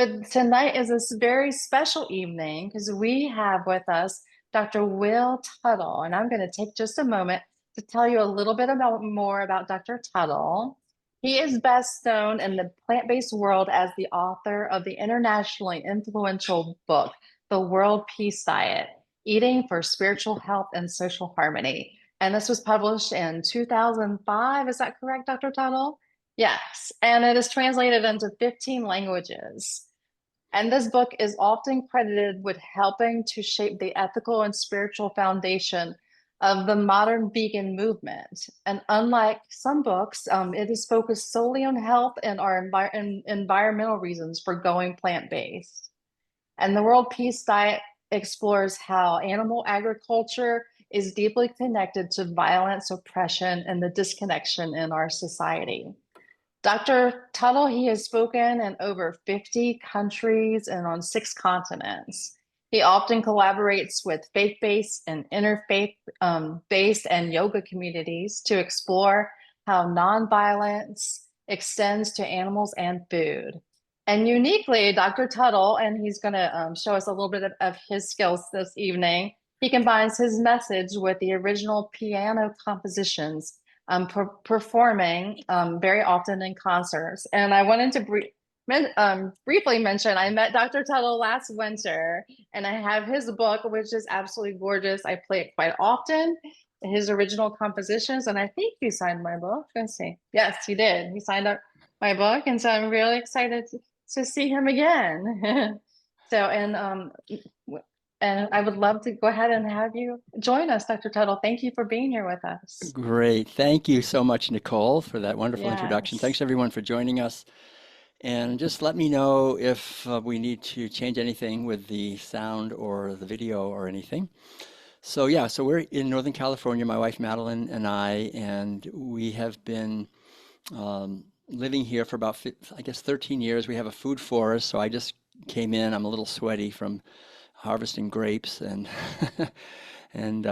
But tonight is this very special evening because we have with us Dr. Will Tuttle, and I'm going to take just a moment to tell you a little bit about more about Dr. Tuttle. He is best known in the plant-based world as the author of the internationally influential book, The World Peace Diet: Eating for Spiritual Health and Social Harmony. And this was published in 2005. Is that correct, Dr. Tuttle? Yes, and it is translated into 15 languages. And this book is often credited with helping to shape the ethical and spiritual foundation of the modern vegan movement. And unlike some books, it is focused solely on health and environmental reasons for going plant-based. And the World Peace Diet explores how animal agriculture is deeply connected to violence, oppression, and the disconnection in our society. Dr. Tuttle, he has spoken in over 50 countries and on 6 continents. He often collaborates with faith-based and interfaith based and yoga communities to explore how nonviolence extends to animals and food. And uniquely, Dr. Tuttle, and he's going to show us a little bit of his skills this evening, he combines his message with the original piano compositions performing very often in concerts. And I wanted to briefly mention I met Dr. Tuttle last winter, and I have his book, which is absolutely gorgeous. I play it quite often, his original compositions, and I think you signed my book. Let's see. Yes, he did. He signed up my book, and so I'm really excited to see him again. So, and I would love to go ahead and have you join us, Dr. Tuttle. Thank you for being here with us. Great. Thank you so much, Nichole, for that wonderful introduction. Yes. Thanks everyone for joining us. And just let me know if we need to change anything with the sound or the video or anything. So yeah, so we're in Northern California, my wife Madeline and I, and we have been living here for about, I guess, 13 years. We have a food forest, so I just came in. I'm a little sweaty from harvesting grapes and and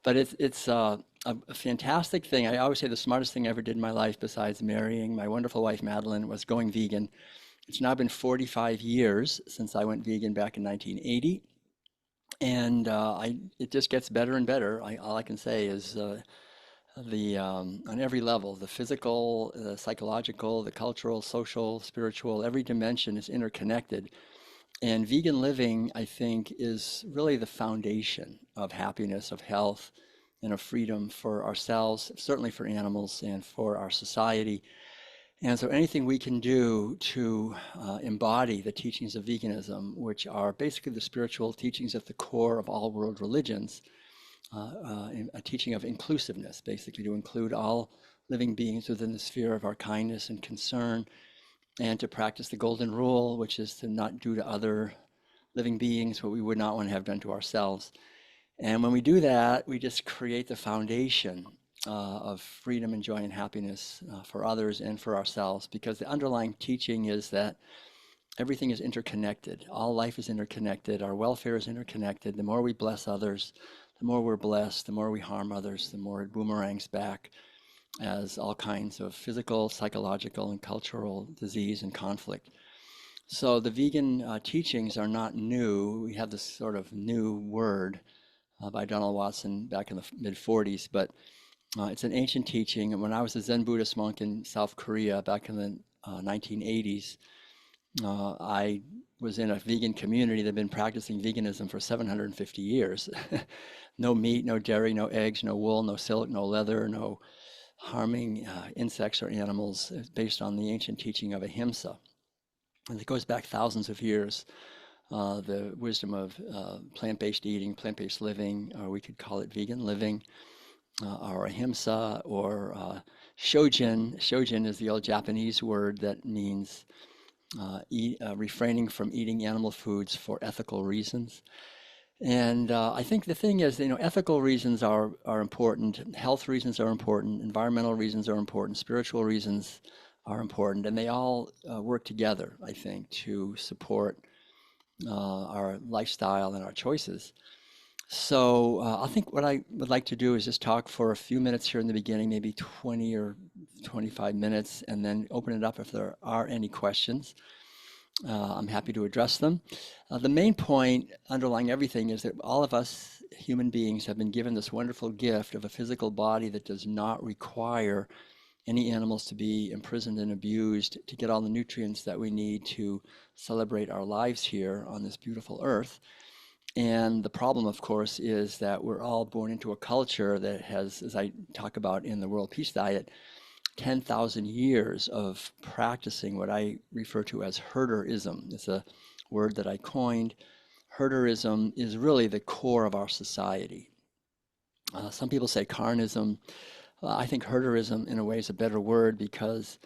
but it's a fantastic thing. I always say the smartest thing I ever did in my life, besides marrying my wonderful wife Madeline, was going vegan. It's now been 45 years since I went vegan back in 1980, and it just gets better and better. All I can say is the on every level, the physical, the psychological, the cultural, social, spiritual, every dimension is interconnected. And vegan living, I think, is really the foundation of happiness, of health, and of freedom for ourselves, certainly for animals and for our society. And so anything we can do to embody the teachings of veganism, which are basically the spiritual teachings at the core of all world religions, a teaching of inclusiveness, basically to include all living beings within the sphere of our kindness and concern, and to practice the golden rule, which is to not do to other living beings what we would not want to have done to ourselves. And when we do that, we just create the foundation of freedom and joy and happiness for others and for ourselves, because the underlying teaching is that everything is interconnected. All life is interconnected. Our welfare is interconnected. The more we bless others, the more we're blessed. The more we harm others, the more it boomerangs back as all kinds of physical, psychological, and cultural disease and conflict. So the vegan teachings are not new. We have this sort of new word by Donald Watson back in the mid-40s, but it's an ancient teaching. And when I was a Zen Buddhist monk in South Korea back in the 1980s, I was in a vegan community that had been practicing veganism for 750 years. No meat, no dairy, no eggs, no wool, no silk, no leather, no harming insects or animals, based on the ancient teaching of ahimsa. And it goes back thousands of years, the wisdom of plant-based eating, plant-based living, or we could call it vegan living, or ahimsa, or shojin. Shojin is the old Japanese word that means refraining from eating animal foods for ethical reasons. And I think the thing is, ethical reasons are important, health reasons are important, environmental reasons are important, spiritual reasons are important, and they all work together, I think, to support our lifestyle and our choices. So I think what I would like to do is just talk for a few minutes here in the beginning, maybe 20 or 25 minutes, and then open it up if there are any questions. I'm happy to address them. The main point underlying everything is that all of us human beings have been given this wonderful gift of a physical body that does not require any animals to be imprisoned and abused to get all the nutrients that we need to celebrate our lives here on this beautiful earth. And the problem, of course, is that we're all born into a culture that has, as I talk about in the World Peace Diet, 10,000 years of practicing what I refer to as herderism. It's a word that I coined. Herderism is really the core of our society. Some people say carnism. I think herderism, in a way, is a better word because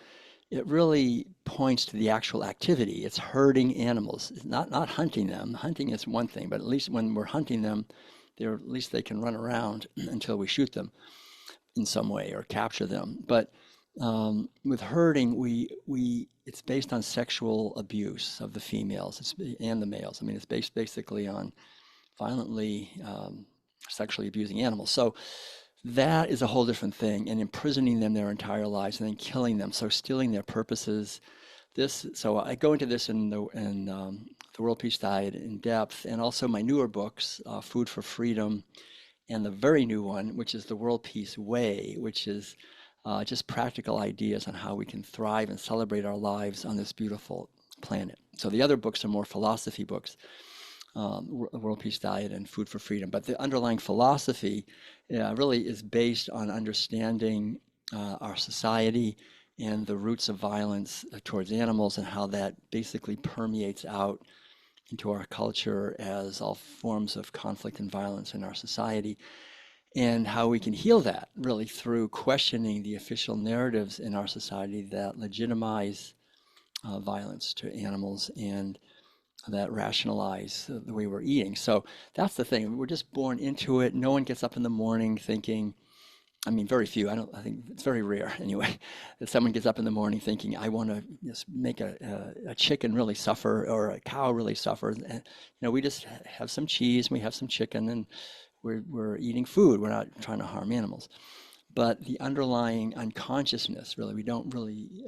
it really points to the actual activity. It's herding animals, it's not hunting them. Hunting is one thing, but at least when we're hunting them, at least they can run around until we shoot them in some way or capture them. But with herding, it's based on sexual abuse of the females and the males. I mean, it's based basically on violently sexually abusing animals. So that is a whole different thing, and imprisoning them their entire lives and then killing them, so stealing their purposes. So I go into this in the World Peace Diet in depth, and also my newer books, Food for Freedom, and the very new one, which is the World Peace Way, which is just practical ideas on how we can thrive and celebrate our lives on this beautiful planet. So the other books are more philosophy books, World Peace Diet and Food for Freedom. But the underlying philosophy really is based on understanding our society and the roots of violence towards animals and how that basically permeates out into our culture as all forms of conflict and violence in our society, and how we can heal that really through questioning the official narratives in our society that legitimize violence to animals and that rationalize the way we're eating. So that's the thing. We're just born into it. No one gets up in the morning thinking, I mean, very few. I think it's very rare anyway, that someone gets up in the morning thinking, I want to just make a chicken really suffer or a cow really suffer. And, we just have some cheese, we have some chicken, and we're eating food. We're not trying to harm animals. But the underlying unconsciousness, really, we don't really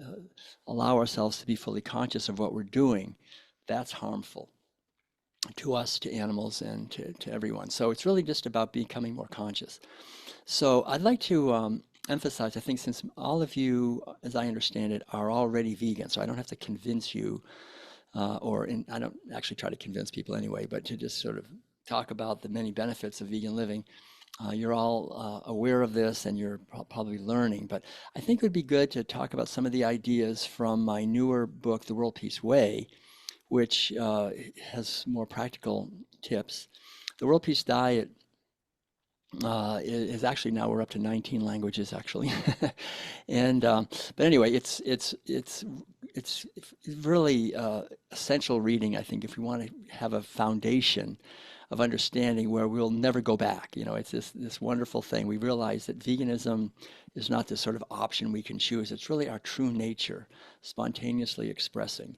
allow ourselves to be fully conscious of what we're doing. That's harmful to us, to animals, and to everyone. So it's really just about becoming more conscious. So I'd like to emphasize, I think since all of you, as I understand it, are already vegan, so I don't have to convince you, I don't actually try to convince people anyway, but to just sort of talk about the many benefits of vegan living. You're all aware of this and you're probably learning, but I think it would be good to talk about some of the ideas from my newer book, The World Peace Way, which has more practical tips. The World Peace Diet is actually, now we're up to 19 languages actually, and but anyway, it's really essential reading, I think, if we want to have a foundation of understanding where we'll never go back. It's this wonderful thing. We realize that veganism is not this sort of option we can choose. It's really our true nature, spontaneously expressing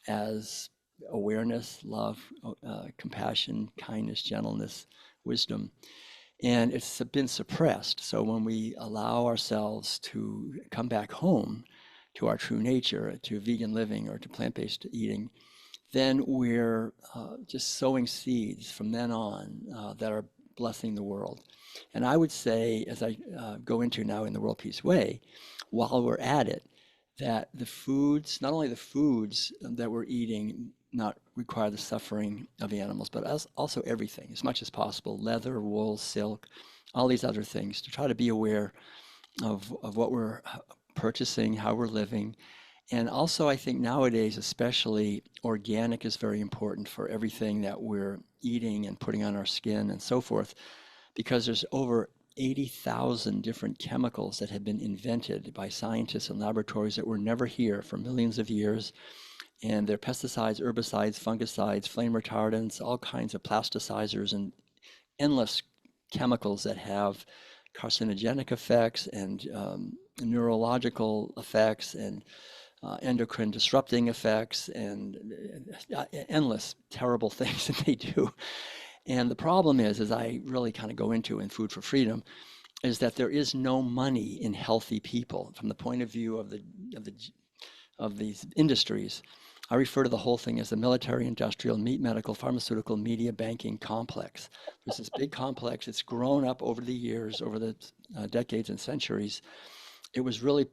as awareness, love, compassion, kindness, gentleness, wisdom. And it's been suppressed. So when we allow ourselves to come back home to our true nature, to vegan living or to plant-based eating, then we're just sowing seeds from then on that are blessing the world. And I would say, as I go into now in the World Peace Way, while we're at it, that the foods, not only the foods that we're eating, not require the suffering of animals, but also everything, as much as possible, leather, wool, silk, all these other things, to try to be aware of what we're purchasing, how we're living. And also, I think nowadays, especially, organic is very important for everything that we're eating and putting on our skin and so forth, because there's over 80,000 different chemicals that have been invented by scientists in laboratories that were never here for millions of years. And they're pesticides, herbicides, fungicides, flame retardants, all kinds of plasticizers, and endless chemicals that have carcinogenic effects and neurological effects and endocrine disrupting effects and endless terrible things that they do. And the problem is, as I really kind of go into in Food for Freedom, is that there is no money in healthy people from the point of view of these industries. I refer to the whole thing as the military, industrial, meat, medical, pharmaceutical, media, banking complex. There's this big complex. It's grown up over the years, over the decades and centuries. It was really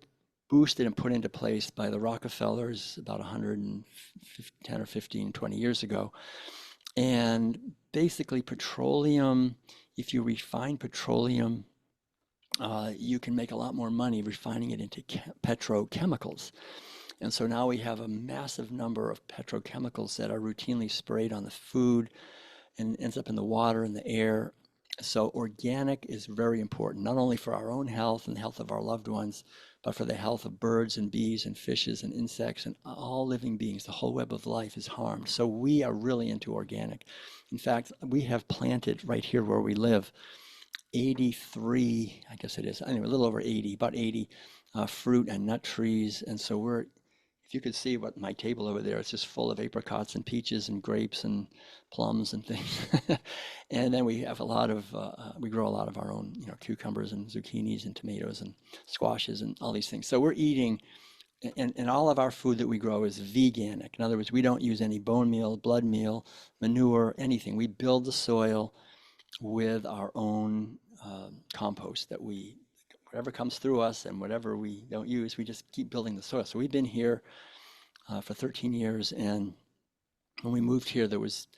boosted and put into place by the Rockefellers about 110 or 15, 20 years ago. And basically, petroleum, if you refine petroleum, you can make a lot more money refining it into petrochemicals. And so now we have a massive number of petrochemicals that are routinely sprayed on the food and ends up in the water and the air. So organic is very important, not only for our own health and the health of our loved ones, but for the health of birds and bees and fishes and insects and all living beings. The whole web of life is harmed. So we are really into organic. In fact, we have planted right here where we live 83, I guess it is, anyway, a little over 80, about 80 fruit and nut trees. And so if you could see what my table over there, it's just full of apricots and peaches and grapes and plums and things. And then we have we grow a lot of our own, cucumbers and zucchinis and tomatoes and squashes and all these things. So we're eating, and all of our food that we grow is veganic. In other words, we don't use any bone meal, blood meal, manure, anything. We build the soil with our own compost whatever comes through us and whatever we don't use, we just keep building the soil. So we've been here for 13 years, and when we moved here, it was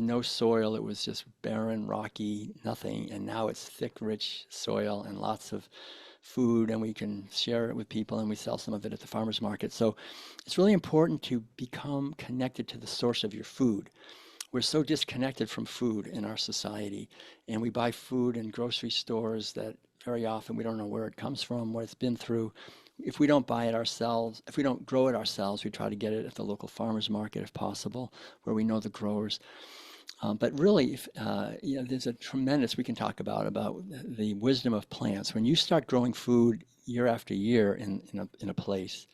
no soil. It was just barren, rocky, nothing. And now it's thick, rich soil and lots of food, and we can share it with people, and we sell some of it at the farmers market. So it's really important to become connected to the source of your food. We're so disconnected from food in our society, and we buy food in grocery stores that very often we don't know where it comes from, what it's been through. If we don't buy it ourselves, if we don't grow it ourselves, we try to get it at the local farmers market if possible, where we know the growers. But really, there's a tremendous, we can talk about the wisdom of plants. When you start growing food year after year in a place,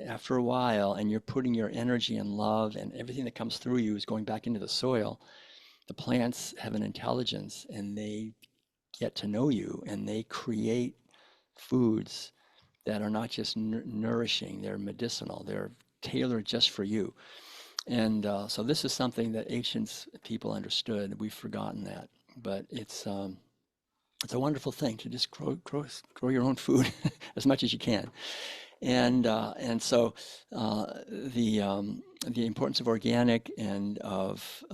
after a while, and you're putting your energy and love and everything that comes through you is going back into the soil, the plants have an intelligence and they get to know you and they create foods that are not just nourishing, they're medicinal, they're tailored just for you. And so this is something that ancient people understood. We've forgotten that, but it's a wonderful thing to just grow your own food as much as you can. And so the importance of organic and of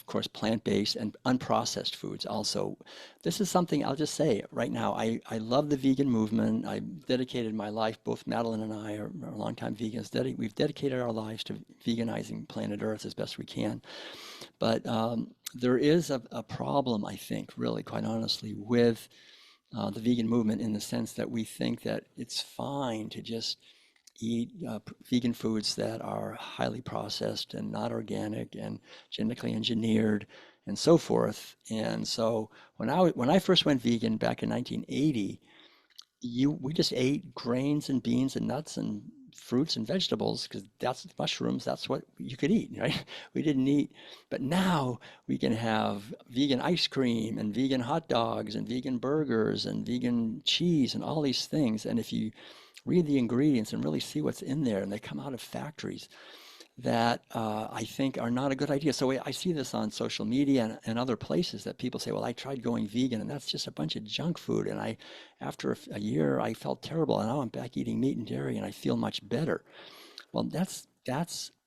course plant-based and unprocessed foods also. This is something I'll just say right now. I love the vegan movement. I dedicated my life. Both Madeline and I are longtime vegans. We've dedicated our lives to veganizing planet Earth as best we can. But there is a problem, I think, really, quite honestly, with the vegan movement in the sense that we think that it's fine to just eat vegan foods that are highly processed and not organic and genetically engineered and so forth. And so when I first went vegan back in 1980, we just ate grains and beans and nuts and fruits and vegetables because that's mushrooms, that's what you could eat, right? We didn't eat, but now we can have vegan ice cream and vegan hot dogs and vegan burgers and vegan cheese and all these things. And if you read the ingredients and really see what's in there, and they come out of factories that I think are not a good idea. So I see this on social media and other places that people say, well, I tried going vegan and that's just a bunch of junk food. And after a year, I felt terrible. And now I'm back eating meat and dairy and I feel much better. Well, that's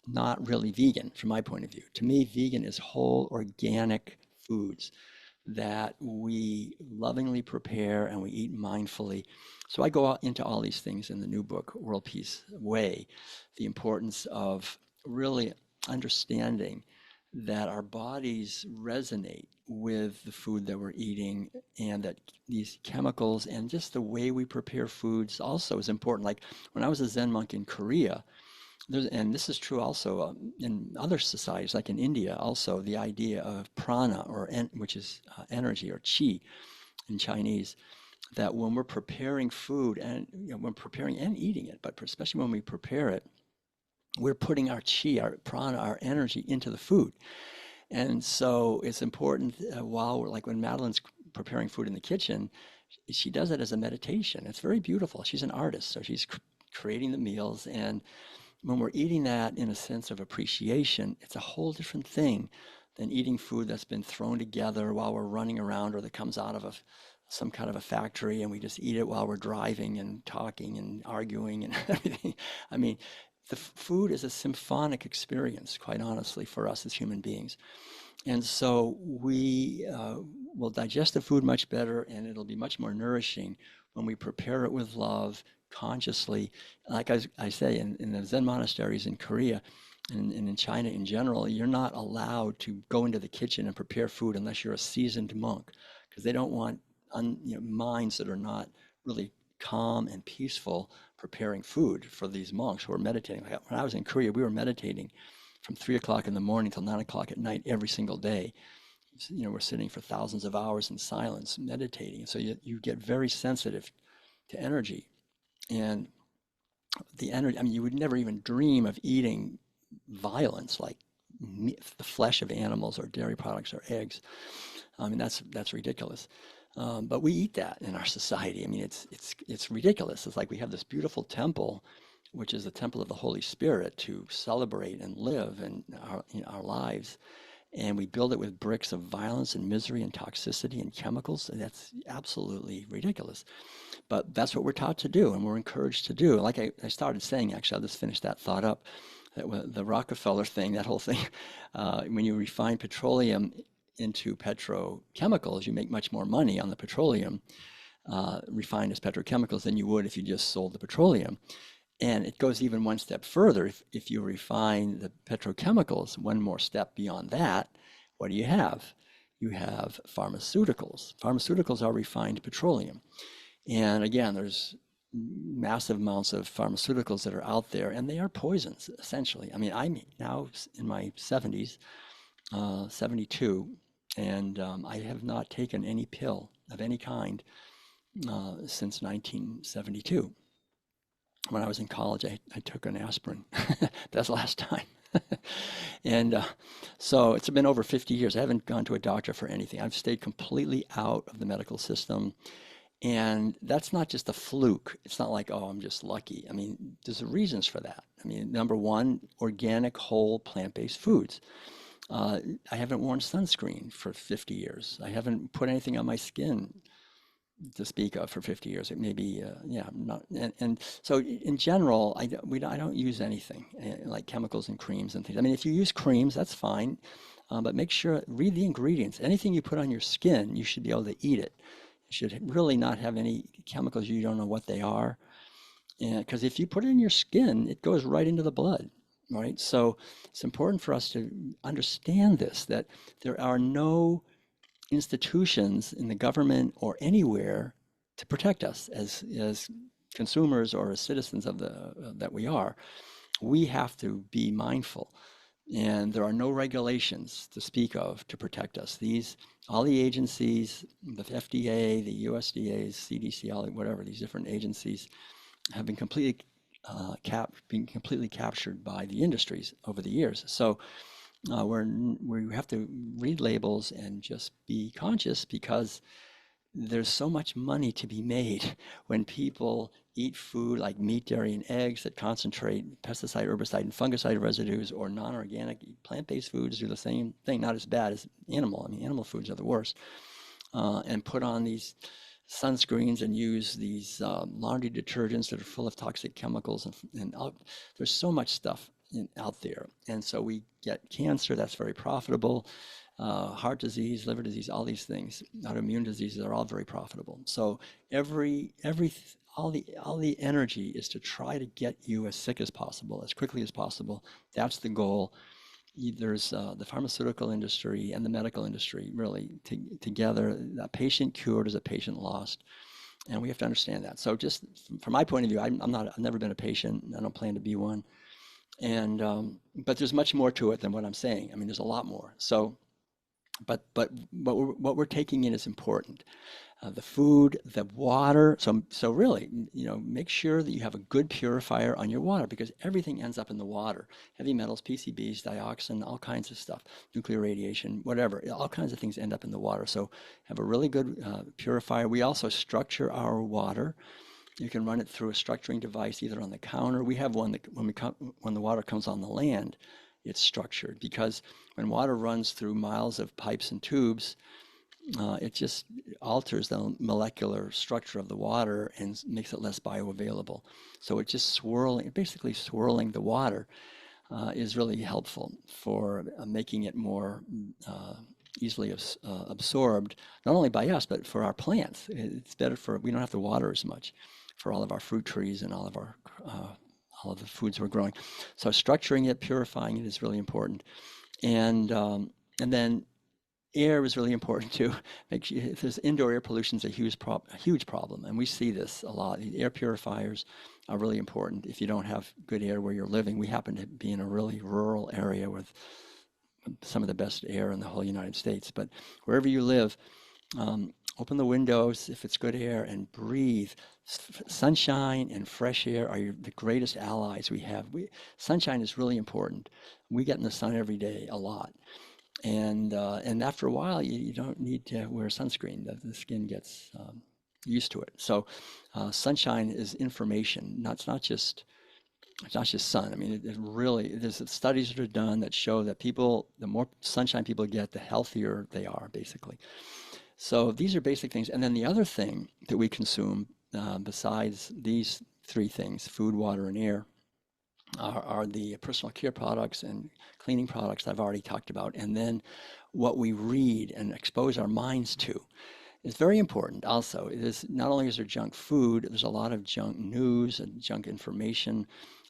not really vegan from my point of view. To me, vegan is whole organic foods that we lovingly prepare and we eat mindfully. So I go out into all these things in the new book, World Peace Way, the importance of really understanding that our bodies resonate with the food that we're eating and that these chemicals and just the way we prepare foods also is important. Like when I was a Zen monk in Korea, and this is true also in other societies, like in India, also the idea of prana, which is energy or qi in Chinese, that when we're preparing food and when preparing and eating it, but especially when we prepare it, we're putting our qi, our prana, our energy into the food. And so it's important like when Madeline's preparing food in the kitchen, she does it as a meditation. It's very beautiful. She's an artist, so she's creating the meals and when we're eating that in a sense of appreciation, it's a whole different thing than eating food that's been thrown together while we're running around or that comes out of some kind of a factory and we just eat it while we're driving and talking and arguing and everything. I mean, the food is a symphonic experience, quite honestly, for us as human beings. And so we will digest the food much better and it'll be much more nourishing when we prepare it with love, consciously. Like I say, in the Zen monasteries in Korea and in China in general, you're not allowed to go into the kitchen and prepare food unless you're a seasoned monk, because they don't want minds that are not really calm and peaceful preparing food for these monks who are meditating. Like when I was in Korea, we were meditating from 3 o'clock in the morning till 9 o'clock at night every single day. We're sitting for thousands of hours in silence, meditating. So you get very sensitive to energy. And the energy, I mean, you would never even dream of eating violence like the flesh of animals or dairy products or eggs. I mean, that's ridiculous. But we eat that in our society. I mean, it's ridiculous. It's like we have this beautiful temple, which is the temple of the Holy Spirit to celebrate and live in our lives. And we build it with bricks of violence and misery and toxicity and chemicals. And that's absolutely ridiculous. But that's what we're taught to do and we're encouraged to do. Like I started saying, actually, I'll just finish that thought up. That the Rockefeller thing, that whole thing, when you refine petroleum into petrochemicals, you make much more money on the petroleum refined as petrochemicals than you would if you just sold the petroleum. And it goes even one step further. If you refine the petrochemicals, one more step beyond that, what do you have? You have pharmaceuticals. Pharmaceuticals are refined petroleum. And again, there's massive amounts of pharmaceuticals that are out there, and they are poisons, essentially. I mean, I'm now in my 70s, 72, and I have not taken any pill of any kind since 1972. When I was in college, I took an aspirin. That's the last time. And so it's been over 50 years. I haven't gone to a doctor for anything. I've stayed completely out of the medical system. And that's not just a fluke. It's not like, oh, I'm just lucky. I mean, there's reasons for that. I mean, number one, organic, whole, plant-based foods. I haven't worn sunscreen for 50 years. I haven't put anything on my skin to speak of for 50 years. It may be, yeah, not, and so in general, I don't use anything like chemicals and creams and things. I mean, if you use creams, that's fine, but make sure, read the ingredients. Anything you put on your skin, you should be able to eat it. You should really not have any chemicals you don't know what they are. And because if you put it in your skin, it goes right into the blood, right? So it's important for us to understand this, that there are no institutions in the government or anywhere to protect us as consumers or as citizens of that we are. We have to be mindful, and there are no regulations to speak of to protect us. All the agencies, the FDA, the USDA, CDC, whatever, these different agencies have been completely captured by the industries over the years. So we have to read labels and just be conscious, because there's so much money to be made when people eat food like meat, dairy, and eggs that concentrate pesticide, herbicide, and fungicide residues, or non-organic plant-based foods do the same thing, not as bad as animal. I mean, animal foods are the worst. And put on these sunscreens and use these laundry detergents that are full of toxic chemicals, and there's so much stuff out there. And so we get cancer, that's very profitable. Heart disease, liver disease, all these things, autoimmune diseases are all very profitable. So all the energy is to try to get you as sick as possible, as quickly as possible. That's the goal. There's the pharmaceutical industry and the medical industry really together. A patient cured is a patient lost, and we have to understand that. So just from my point of view, I've never been a patient. I don't plan to be one. And but there's much more to it than what I'm saying. I mean, there's a lot more. So, but what we're taking in is important. The food, the water. So really, make sure that you have a good purifier on your water, because everything ends up in the water. Heavy metals, PCBs, dioxin, all kinds of stuff, nuclear radiation, whatever, all kinds of things end up in the water. So have a really good purifier. We also structure our water You can run it through a structuring device either on the counter. We have one that when the water comes on the land, it's structured because when water runs through miles of pipes and tubes, it just alters the molecular structure of the water and makes it less bioavailable. So it's just basically swirling the water is really helpful for making it more easily absorbed, not only by us, but for our plants. It's better we don't have to water as much for all of our fruit trees and all of the foods we're growing. So structuring it, purifying it is really important. And then air is really important too. Make sure if there's indoor air pollution is a huge problem, and we see this a lot. The air purifiers are really important if you don't have good air where you're living. We happen to be in a really rural area with some of the best air in the whole United States. But wherever you live, open the windows if it's good air and breathe. Sunshine and fresh air are the greatest allies we have. Sunshine is really important. We get in the sun every day a lot. And after a while, you don't need to wear sunscreen. The skin gets used to it. So sunshine is information. It's not just sun. I mean, it really there's studies that are done that show that the more sunshine people get, the healthier they are, basically. So these are basic things. And then the other thing that we consume besides these three things, food, water, and air, are the personal care products and cleaning products I've already talked about. And then what we read and expose our minds to is very important also. Not only is there junk food, there's a lot of junk news and junk information,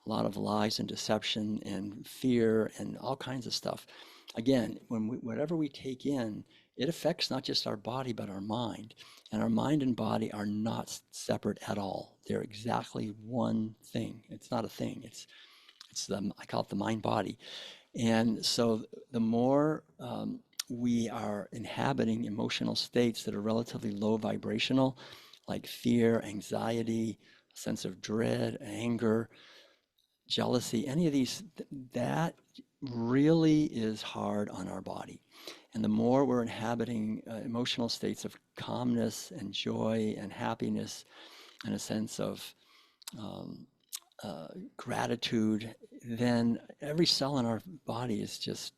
a lot of lies and deception and fear and all kinds of stuff. Again, whatever we take in, it affects not just our body, but our mind. And our mind and body are not separate at all. They're exactly one thing. It's not a thing. I call it the mind body. And so the more we are inhabiting emotional states that are relatively low vibrational, like fear, anxiety, a sense of dread, anger, jealousy, any of these, that really is hard on our body. And the more we're inhabiting emotional states of calmness and joy and happiness and a sense of gratitude, then every cell in our body is just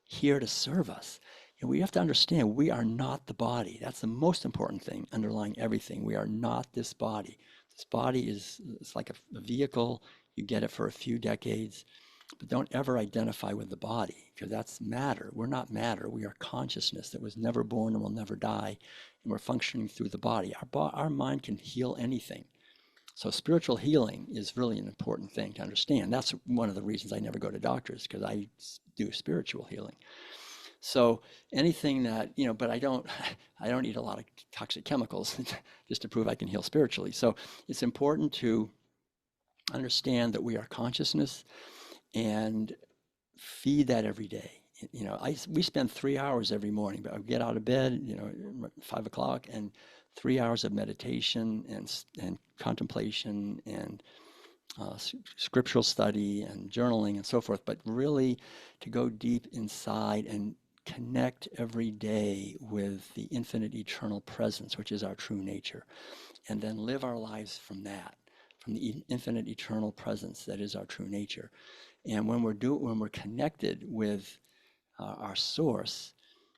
here to serve us. And we have to understand we are not the body. That's the most important thing underlying everything. We are not this body. This body it's like a vehicle. You get it for a few decades, but don't ever identify with the body because that's matter. We're not matter. We are consciousness that was never born and will never die, and we're functioning through the body. Our mind can heal anything. So spiritual healing is really an important thing to understand. That's one of the reasons I never go to doctors, because I do spiritual healing. So anything that, but I don't eat a lot of toxic chemicals just to prove I can heal spiritually. So it's important to understand that we are consciousness and feed that every day. We spend 3 hours every morning, but I get out of bed, 5 o'clock, and 3 hours of meditation and contemplation and scriptural study and journaling and so forth, but really to go deep inside and connect every day with the infinite eternal presence, which is our true nature, and then live our lives from the infinite eternal presence that is our true nature. And when we're connected with our source,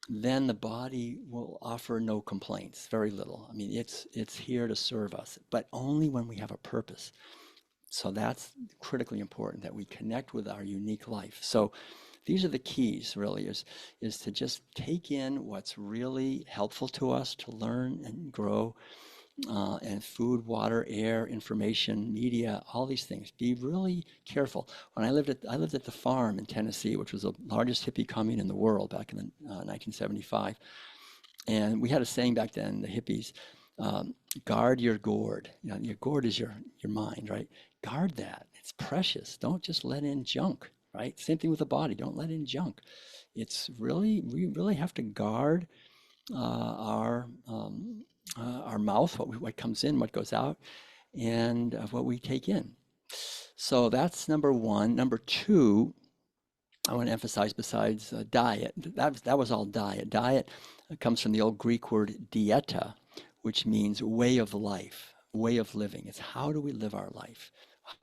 then the body will offer no complaints, very little. I mean, it's here to serve us, but only when we have a purpose. So that's critically important, that we connect with our unique life. So these are the keys, really, is to just take in what's really helpful to us to learn and grow, and food, water, air, information, media, all these things. Be really careful. When I lived at the farm in Tennessee, which was the largest hippie commune in the world back in 1975, and we had a saying back then, the hippies, guard your gourd. Your gourd is your mind, right? Guard that. It's precious. Don't just let in junk, right? Same thing with the body. Don't let in junk. We really have to guard our mouth, what comes in, what goes out, and what we take in. So that's number one. Number two, I want to emphasize, besides diet, that was all diet. Diet comes from the old Greek word dieta, which means way of life. way of living. It's how do we live our life?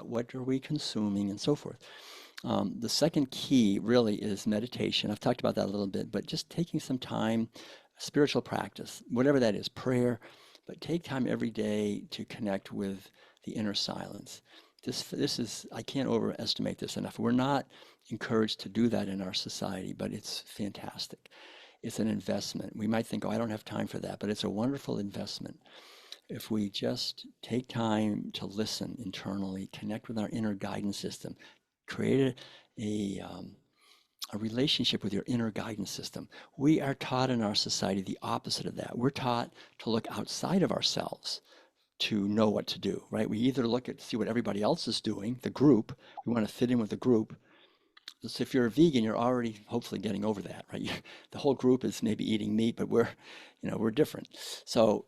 What are we consuming and so forth. The second key really is meditation. I've talked about that a little bit, but just taking some time, spiritual practice, whatever that is, prayer, but take time every day to connect with the inner silence. This is, I can't overestimate this enough. We're not encouraged to do that in our society, but it's fantastic. It's an investment. We might think, oh, I don't have time for that, but it's a wonderful investment. If we just take time to listen internally, connect with our inner guidance system, create a relationship with your inner guidance system. We are taught in our society the opposite of that. We're taught to look outside of ourselves to know what to do, right? We either look at see what everybody else is doing, the group. We want to fit in with the group. So if you're a vegan, you're already hopefully getting over that, right? The whole group is maybe eating meat, but we're different. So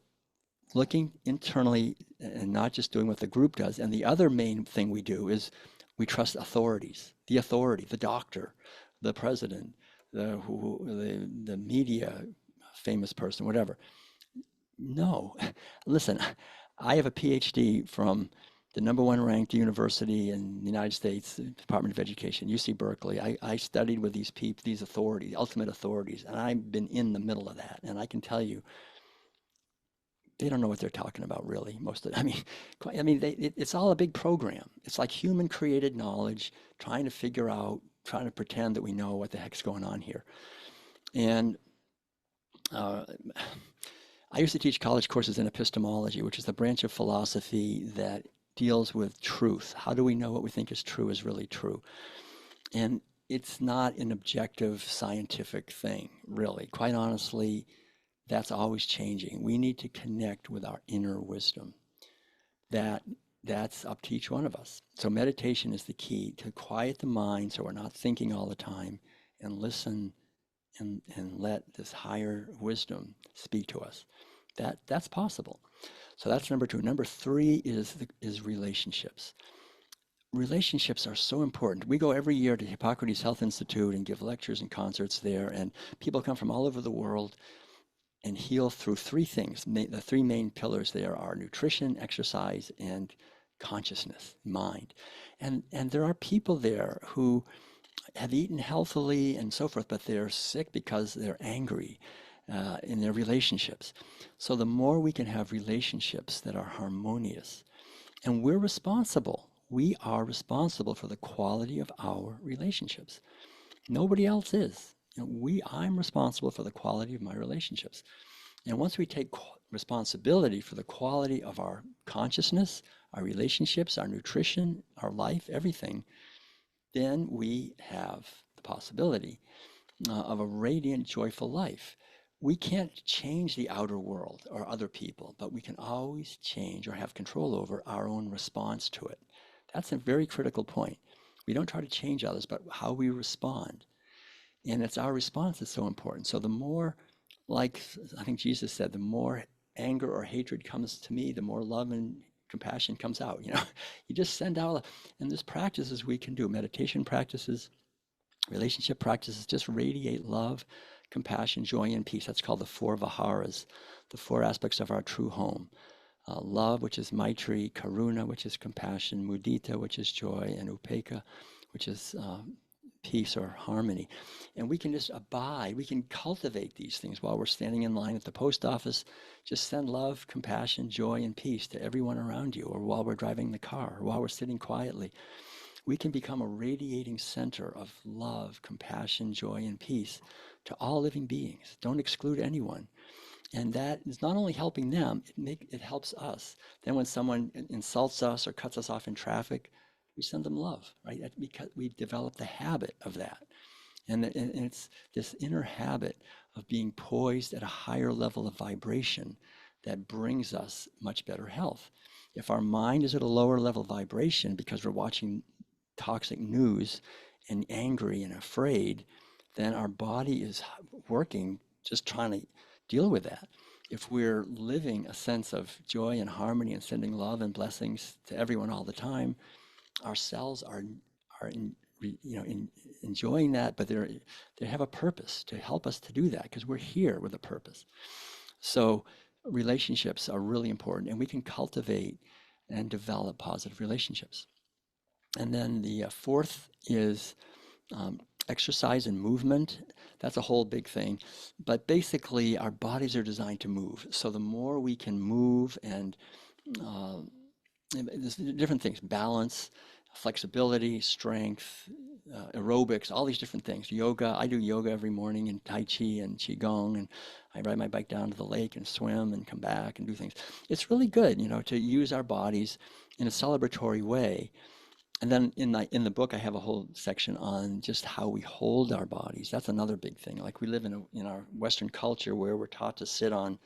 looking internally and not just doing what the group does. And the other main thing we do is we trust authorities, the authority, the doctor, the president, the media, famous person, whatever. No, listen, I have a PhD from the number one ranked university in the United States, the Department of Education, UC Berkeley. I studied with these people, these authorities, ultimate authorities, and I've been in the middle of that. And I can tell you, they don't know what they're talking about, really. Most of, it's all a big program. It's like human created knowledge, trying to figure out, trying to pretend that we know what the heck's going on here. And uh, I used to teach college courses in epistemology, which is the branch of philosophy that deals with truth. How do we know what we think is true is really true? And it's not an objective scientific thing, really. Quite honestly, that's always changing. We need to connect with our inner wisdom. That that's up to each one of us. So meditation is the key to quiet the mind so we're not thinking all the time and listen and let this higher wisdom speak to us. That's possible. So that's number two. Number three is relationships. Relationships are so important. We go every year to Hippocrates Health Institute and give lectures and concerts there, and people come from all over the world and heal through three things. The three main pillars there are nutrition, exercise, and consciousness, mind. And there are people there who have eaten healthily and so forth, but they're sick because they're angry in their relationships. So the more we can have relationships that are harmonious, and we're responsible. We are responsible for the quality of our relationships. Nobody else is. I'm responsible for the quality of my relationships. And once we take responsibility for the quality of our consciousness, our relationships, our nutrition, our life, everything, then we have the possibility of a radiant, joyful life. We can't change the outer world or other people, but we can always change or have control over our own response to it. That's a very critical point. We don't try to change others, but how we respond. And it's our response that's so important. So the more, like I think Jesus said, the more anger or hatred comes to me, the more love and compassion comes out. You just send out, and there's practices we can do, meditation practices, relationship practices, just radiate love, compassion, joy, and peace. That's called the four viharas, the four aspects of our true home. Love, which is maitri, karuna, which is compassion, mudita, which is joy, and upekkha, which is peace or harmony. And we can just abide, we can cultivate these things while we're standing in line at the post office. Just send love, compassion, joy, and peace to everyone around you, or while we're driving the car, or while we're sitting quietly. We can become a radiating center of love, compassion, joy, and peace to all living beings. Don't exclude anyone. And that is not only helping them, it helps us. Then when someone insults us or cuts us off in traffic, we send them love, right? Because we develop the habit of that. And it's this inner habit of being poised at a higher level of vibration that brings us much better health. If our mind is at a lower level of vibration because we're watching toxic news and angry and afraid, then our body is working just trying to deal with that. If we're living a sense of joy and harmony and sending love and blessings to everyone all the time, our cells are enjoying that, but they have a purpose to help us to do that because we're here with a purpose. So relationships are really important, and we can cultivate and develop positive relationships. And then the fourth is um, exercise and movement. That's a whole big thing. But basically, our bodies are designed to move. So the more we can move uh, and there's different things, balance, flexibility, strength, aerobics, all these different things. Yoga, I do yoga every morning and Tai Chi and Qigong, and I ride my bike down to the lake and swim and come back and do things. It's really good, to use our bodies in a celebratory way. And then in the book, I have a whole section on just how we hold our bodies. That's another big thing. Like we live in our Western culture where we're taught to sit on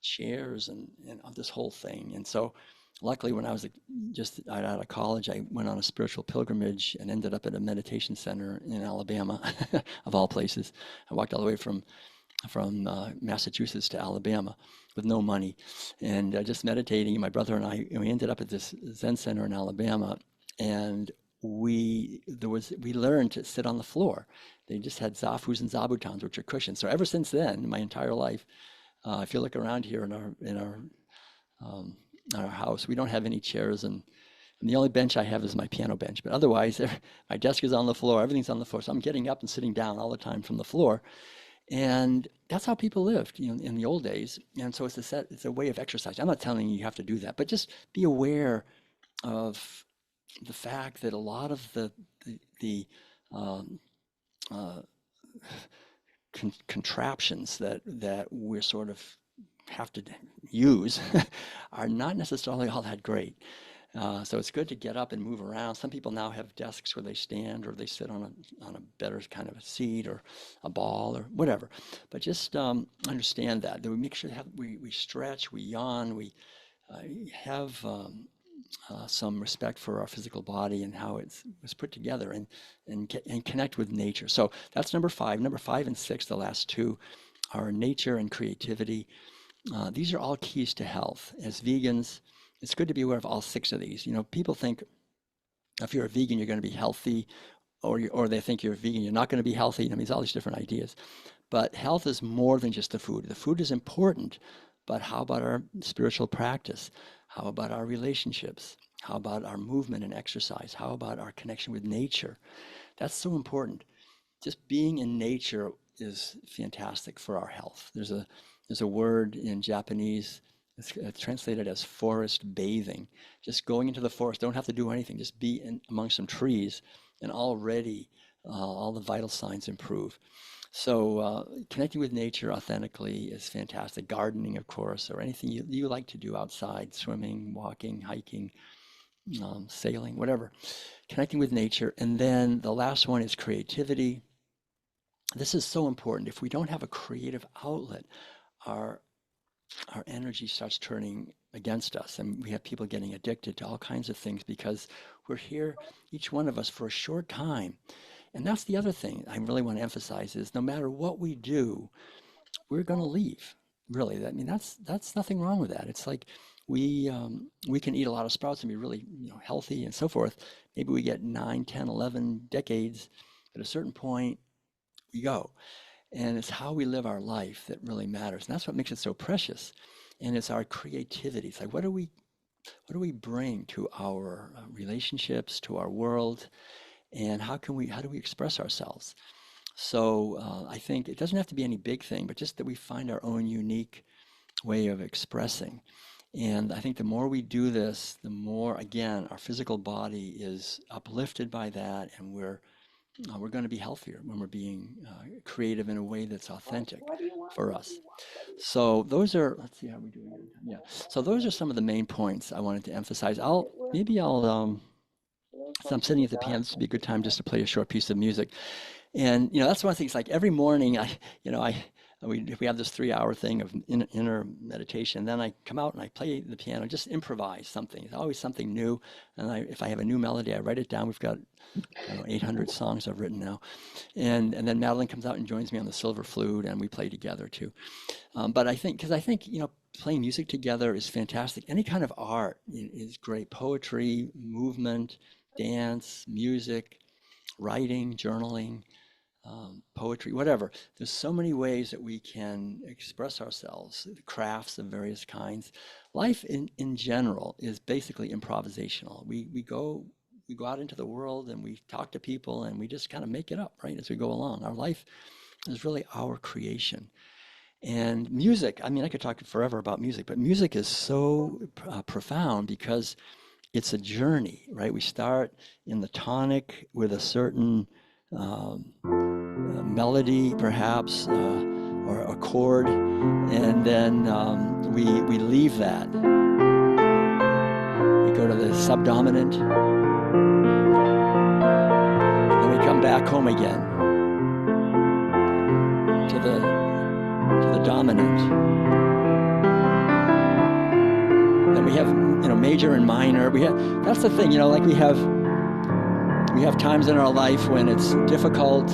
chairs and this whole thing. And so, luckily, when I was just out of college, I went on a spiritual pilgrimage and ended up at a meditation center in Alabama, of all places. I walked all the way from Massachusetts to Alabama with no money, and just meditating. My brother and I, and we ended up at this Zen center in Alabama, and we learned to sit on the floor. They just had zafus and zabutons, which are cushions. So ever since then, my entire life, if you look around here um, in our house, we don't have any chairs, and the only bench I have is my piano bench. But otherwise, my desk is on the floor. Everything's on the floor. So I'm getting up and sitting down all the time from the floor. And that's how people lived, in the old days. And so it's a way of exercise. I'm not telling you have to do that, but just be aware of the fact that a lot of the um, uh, contraptions that we're sort of have to use are not necessarily all that great. So it's good to get up and move around. Some people now have desks where they stand or they sit on a better kind of a seat or a ball or whatever. But just understand that we make sure we stretch, we yawn, we have some respect for our physical body and how it was put together, and connect with nature. So that's number five. Number five and six, the last two, are nature and creativity. These are all keys to health. As vegans, it's good to be aware of all six of these. People think if you're a vegan, you're going to be healthy, or they think you're a vegan, you're not going to be healthy. There's all these different ideas. But health is more than just the food. The food is important, but how about our spiritual practice? How about our relationships? How about our movement and exercise? How about our connection with nature? That's so important. Just being in nature is fantastic for our health. There's a word in Japanese, it's translated as forest bathing. Just going into the forest, don't have to do anything, just be among some trees, and already all the vital signs improve. So connecting with nature authentically is fantastic. Gardening, of course, or anything you like to do outside, swimming, walking, hiking, sailing, whatever. Connecting with nature. And then the last one is creativity. This is so important. If we don't have a creative outlet, our energy starts turning against us, and we have people getting addicted to all kinds of things because we're here, each one of us, for a short time. And that's the other thing I really want to emphasize is no matter what we do, we're going to leave. Really, that's nothing wrong with that. It's like we can eat a lot of sprouts and be really healthy and so forth. Maybe we get 9, 10, 11 decades. At a certain point, we go. And it's how we live our life that really matters. And that's what makes it so precious. And it's our creativity. It's like, what do we bring to our relationships, to our world, and how do we express ourselves? So I think it doesn't have to be any big thing, but just that we find our own unique way of expressing. And I think the more we do this, the more, again, our physical body is uplifted by that, and we're going to be healthier when we're being creative in a way that's authentic for us. So those are, let's see how we do again. Yeah. So those are some of the main points I wanted to emphasize. So I'm sitting at the piano. This would be a good time just to play a short piece of music. And that's one of the things. Like every morning, we have this 3-hour thing of inner meditation. Then I come out and I play the piano, just improvise something. It's always something new. And if I have a new melody, I write it down. We've got 800 songs I've written now, and then Madeline comes out and joins me on the silver flute, and we play together too. But I think playing music together is fantastic. Any kind of art is great. Poetry, movement, dance, music, writing, journaling. poetry, whatever. There's so many ways that we can express ourselves, crafts of various kinds. Life in general is basically improvisational. We go out into the world and we talk to people and we just kind of make it up, right, as we go along. Our life is really our creation. And music, I mean, I could talk forever about music, but music is so profound because it's a journey, right? We start in the tonic with a certain melody, perhaps, or a chord, and then we leave that. We go to the subdominant, then we come back home again to the dominant. Then we have, major and minor. That's the thing, like we have times in our life when it's difficult.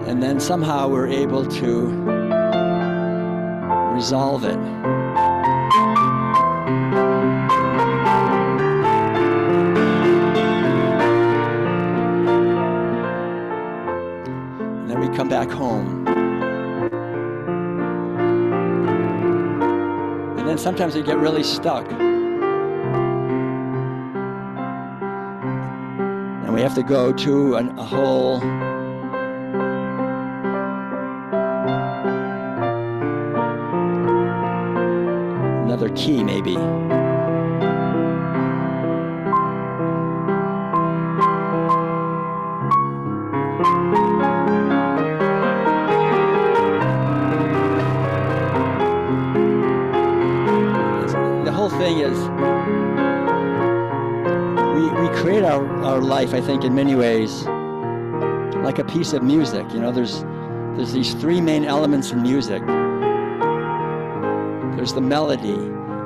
And then somehow we're able to resolve it. And then we come back home. And then sometimes we get really stuck. And we have to go to a whole another key, maybe. The whole thing is we create our life, I think, in many ways like a piece of music. There's these three main elements in music. There's the melody.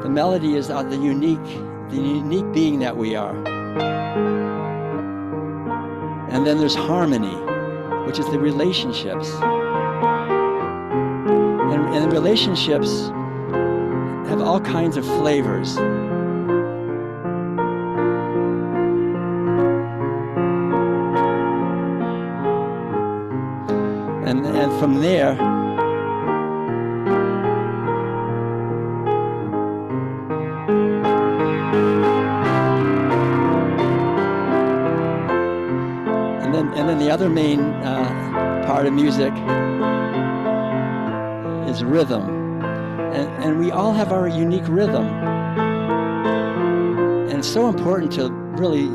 The melody is the unique being that we are. And then there's harmony, which is the relationships. And the relationships have all kinds of flavors. And from there, and then the other main part of music is rhythm. And we all have our unique rhythm. And it's so important to really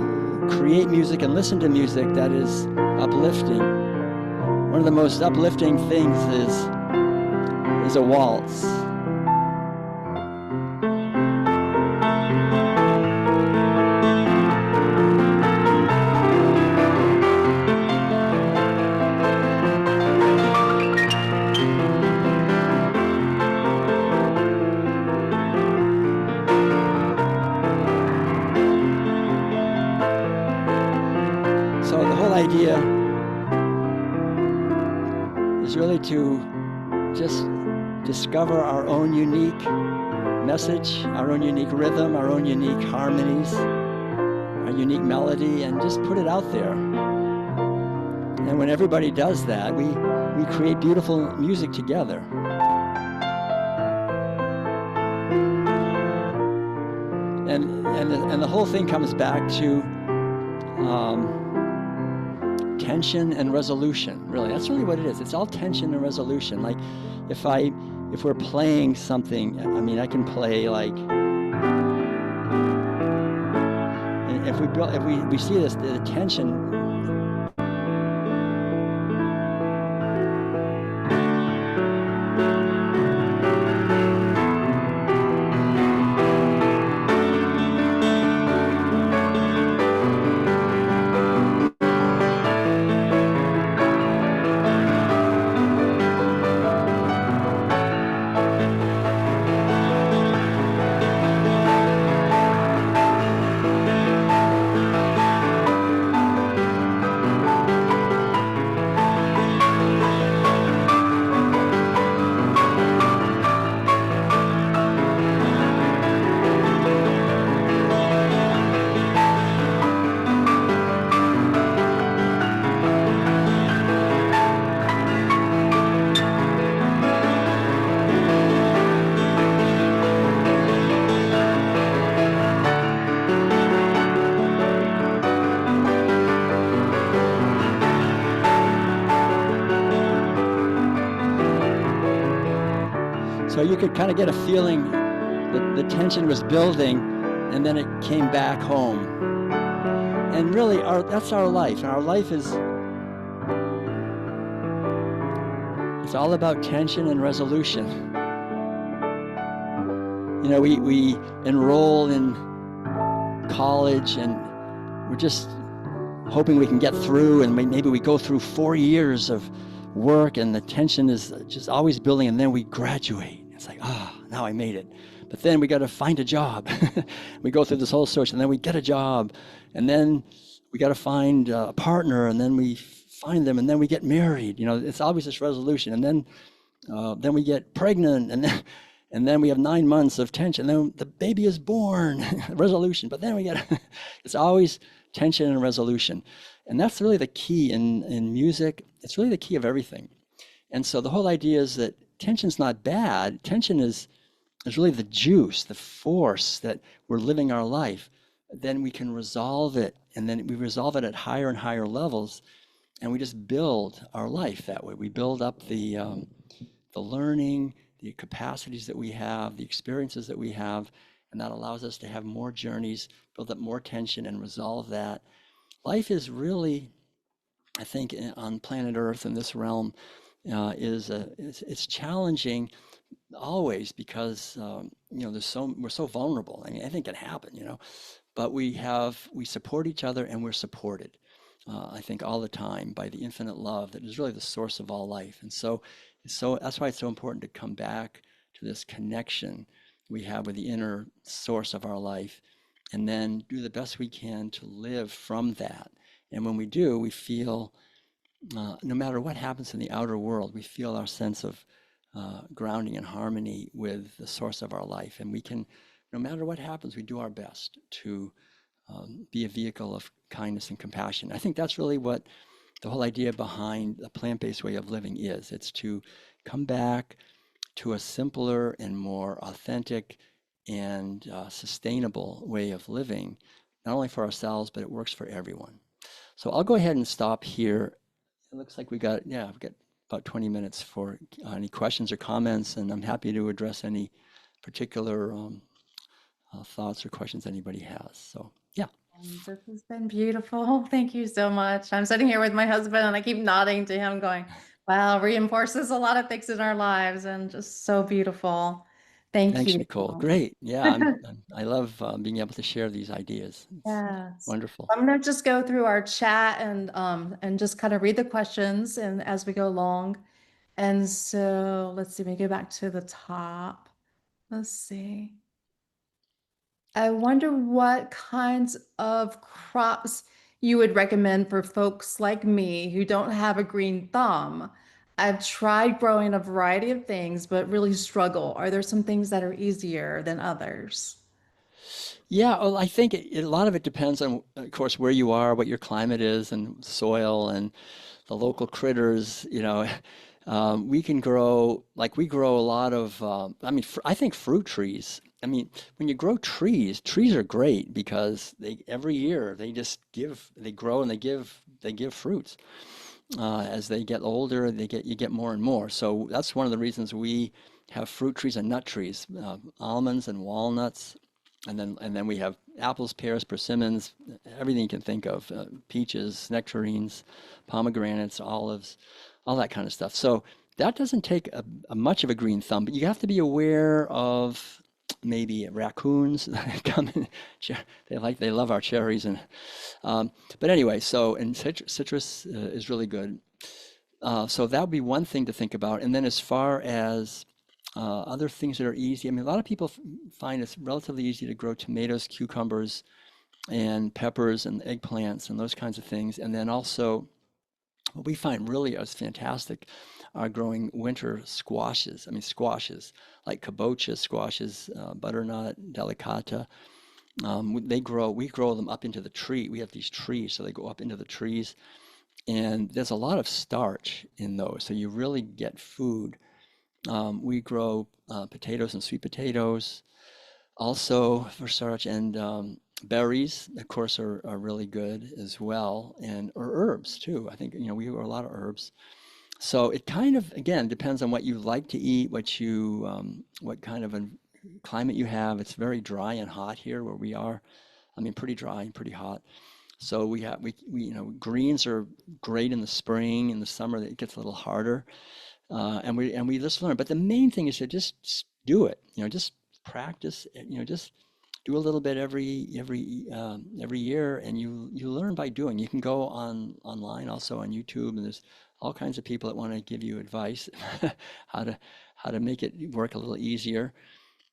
create music and listen to music that is uplifting. One of the most uplifting things is a waltz. So the whole idea is really to just discover our own unique message, our own unique rhythm, our own unique harmonies, our unique melody, and just put it out there. And when everybody does that, we create beautiful music together. And the whole thing comes back to tension and resolution. Really, that's really what it is. It's all tension and resolution. Like if we're playing something, I mean, I can play like if we see this, the tension. you could kind of get a feeling that the tension was building, and then it came back home. And really, that's our life. And our life is, it's all about tension and resolution. You know, we enroll in college and we're just hoping we can get through, and maybe we go through 4 years of work and the tension is just always building, and then we graduate. It's like, now I made it. But then we got to find a job. We go through this whole search, and then we get a job, and then we got to find a partner, and then we find them, and then we get married. You know, it's always this resolution, and then we get pregnant, and then we have 9 months of tension. Then the baby is born, resolution. But then we get, it's always tension and resolution. And that's really the key in music. It's really the key of everything. And so the whole idea is that tension's not bad. Tension is really the juice, the force that we're living our life. Then we can resolve it. And then we resolve it at higher and higher levels. And we just build our life that way. We build up the learning, the capacities that we have, the experiences that we have, and that allows us to have more journeys, build up more tension, and resolve that. Life is really, I think, on planet Earth in this realm, it's challenging always because we're so vulnerable. I mean, anything can happen, but we support each other and we're supported. I think all the time by the infinite love that is really the source of all life. And so that's why it's so important to come back to this connection we have with the inner source of our life, and then do the best we can to live from that. And when we do, we feel, no matter what happens in the outer world, we feel our sense of grounding and harmony with the source of our life. And we can, no matter what happens, we do our best to be a vehicle of kindness and compassion. I think that's really what the whole idea behind a plant-based way of living is. It's to come back to a simpler and more authentic and sustainable way of living, not only for ourselves, but it works for everyone. So I'll go ahead and stop here. It looks like we've got about 20 minutes for any questions or comments, and I'm happy to address any particular thoughts or questions anybody has. So, yeah. This has been beautiful. Thank you so much. I'm sitting here with my husband and I keep nodding to him going, wow, reinforces a lot of things in our lives and just so beautiful. Thank Thanks, you. Nichole. Great. Yeah, I love being able to share these ideas. It's Yes. wonderful. I'm gonna just go through our chat and just kind of read the questions and as we go along. And so let's see, we go back to the top. Let's see. I wonder what kinds of crops you would recommend for folks like me who don't have a green thumb. I've tried growing a variety of things, but really struggle. Are there some things that are easier than others? Yeah, well, I think a lot of it depends on, of course, where you are, what your climate is, and soil, and the local critters. We can grow, like we grow a lot of, I think fruit trees. I mean, when you grow trees are great because every year they grow and they give fruits. As they get older, you get more and more. So that's one of the reasons we have fruit trees and nut trees, almonds and walnuts, and then we have apples, pears, persimmons, everything you can think of, peaches, nectarines, pomegranates, olives, all that kind of stuff. So that doesn't take a much of a green thumb, but you have to be aware of maybe raccoons that come in. They love our cherries, but anyway. So, and citrus is really good. So that would be one thing to think about. And then as far as other things that are easy, I mean, a lot of people find it's relatively easy to grow tomatoes, cucumbers, and peppers and eggplants and those kinds of things. And then also, what we find really is fantastic are growing winter squashes. I mean, squashes like kabocha squashes, butternut, delicata. We grow them up into the tree. We have these trees, so they go up into the trees. And there's a lot of starch in those, so you really get food. We grow potatoes and sweet potatoes also for starch, and berries, of course, are really good as well, or herbs too. I think we grow a lot of herbs. So it kind of, again, depends on what you like to eat, what kind of a climate you have. It's very dry and hot here where we are. I mean, pretty dry and pretty hot. So greens are great in the spring. In the summer, it gets a little harder. And we just learn. But the main thing is to just do it. Just practice. Just do a little bit every year, and you learn by doing. You can go online also on YouTube, and there's all kinds of people that want to give you advice how to how to make it work a little easier.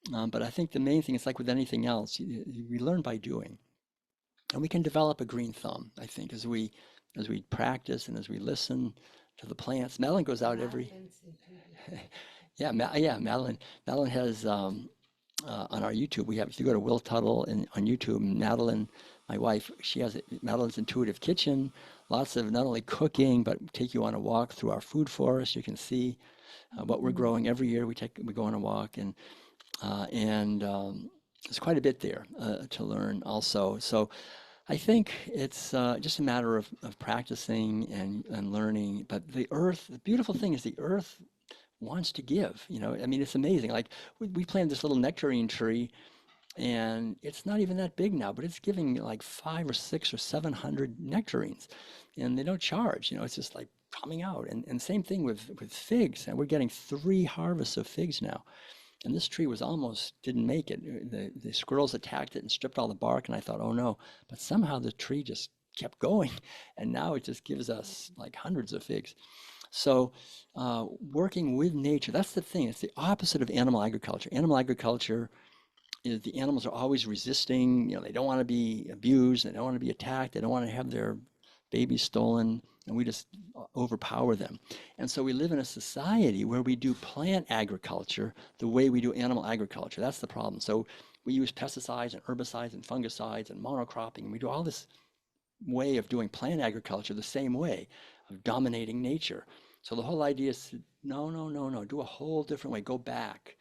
But I think the main thing is like with anything else, we learn by doing, and we can develop a green thumb. I think as we practice and as we listen to the plants. Madeline goes out every yeah, Madeline has on our YouTube. We have, if you go to Will Tuttle and on YouTube, Madeline, my wife, she has Madeline's Intuitive Kitchen, lots of not only cooking, but take you on a walk through our food forest. You can see what we're growing every year. We go on a walk, and there's quite a bit there to learn also. So I think it's just a matter of practicing and learning. But the beautiful thing is the earth wants to give. I mean, it's amazing. Like we planted this little nectarine tree, and it's not even that big now, but it's giving like 5 or 6 or 700 nectarines, and they don't charge. It's just like coming out. And same thing with figs, and we're getting 3 harvests of figs now. And this tree was almost didn't make it. The squirrels attacked it and stripped all the bark, and I thought, oh no. But somehow the tree just kept going, and now it just gives us like hundreds of figs. So, working with nature, that's the thing. It's the opposite of animal agriculture. Animal agriculture is the animals are always resisting. They don't want to be abused. They don't want to be attacked. They don't want to have their babies stolen, and we just overpower them. And so we live in a society where we do plant agriculture the way we do animal agriculture. That's the problem. So we use pesticides and herbicides and fungicides and monocropping, and we do all this way of doing plant agriculture the same way of dominating nature. So the whole idea is no, no, no, no, do a whole different way. Go back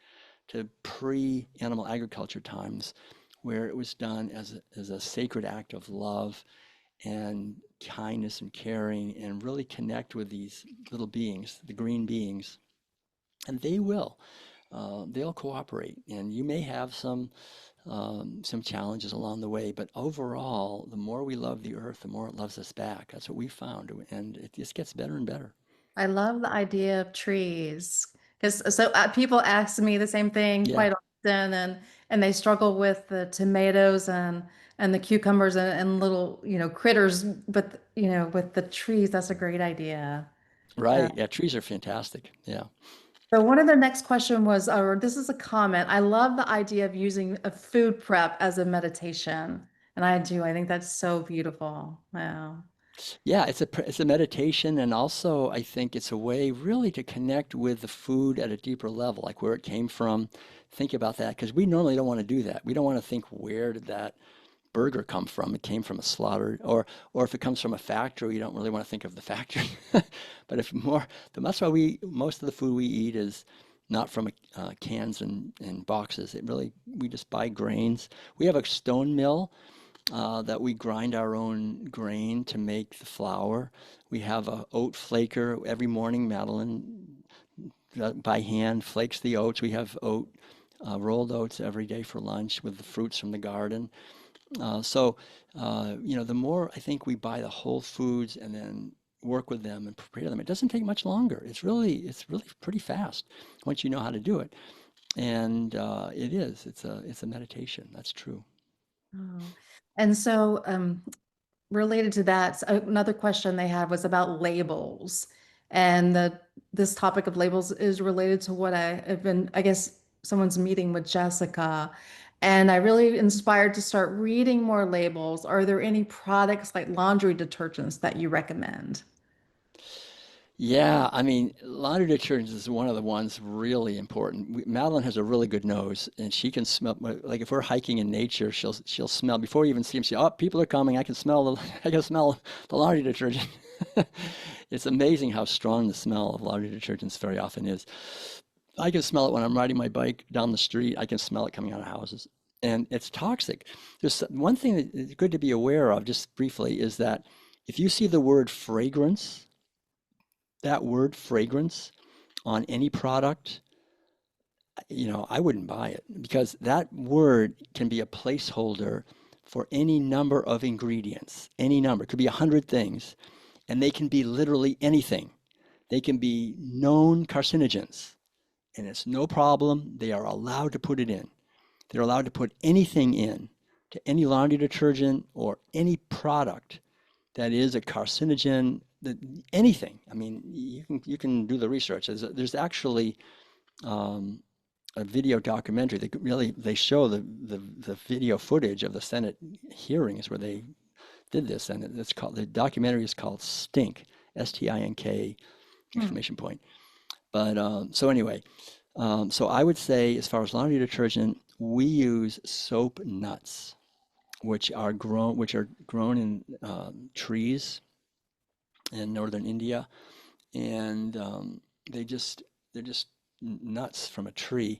to pre-animal agriculture times where it was done as a sacred act of love and kindness and caring, and really connect with these little beings, the green beings, and they'll cooperate. And you may have some challenges along the way, but overall, the more we love the earth, the more it loves us back. That's what we found, and it just gets better and better. I love the idea of trees because people ask me the same thing Yeah, quite often, and they struggle with the tomatoes and the cucumbers and little critters, but with the trees, that's a great idea. Uh, right. Yeah, trees are fantastic. Yeah. so one of the next question was, or this is a comment. I love the idea of using a food prep as a meditation, and I do. I think that's so beautiful. Wow. Yeah, it's a meditation, and also I think it's a way really to connect with the food at a deeper level, like where it came from. Think about that, because we normally don't want to do that. We don't want to think, where did that burger come from? It came from a slaughter, or if it comes from a factory, you don't really want to think of the factory. But that's why most of the food we eat is not from cans and boxes. We just buy grains. We have a stone mill that we grind our own grain to make the flour. We have a oat flaker every morning. Madeline by hand flakes the oats. We have rolled oats every day for lunch with the fruits from the garden. The more I think we buy the whole foods and then work with them and prepare them, it doesn't take much longer. It's really pretty fast once you know how to do it. And it's a meditation. That's true. Oh. And so, related to that, another question they had was about labels. And this topic of labels is related to what I have been, I guess someone's meeting with Jessica. And I really inspired to start reading more labels. Are there any products like laundry detergents that you recommend? Yeah, I mean, laundry detergent is one of the ones really important. Madeline has a really good nose, and she can smell. Like if we're hiking in nature, she'll smell before you even see them. She, oh, people are coming. I can smell the I can smell the laundry detergent. It's amazing how strong the smell of laundry detergents very often is. I can smell it when I'm riding my bike down the street. I can smell it coming out of houses, and it's toxic. There's one thing that is good to be aware of, just briefly, is that if you see the word fragrance that word fragrance on any product, I wouldn't buy it because that word can be a placeholder for any number of ingredients, any number. It could be 100 things, and they can be literally anything. They can be known carcinogens, and it's no problem. They are allowed to put it in. They're allowed to put anything in to any laundry detergent or any product that is a carcinogen, anything. I mean, you can do the research. There's actually um, a video documentary. They show the video footage of the Senate hearings where they did this, and the documentary is called Stink, Stink Hmm. exclamation point. But so anyway, so I would say as far as laundry detergent, we use soap nuts, which are grown in trees in northern India, and they're just nuts from a tree,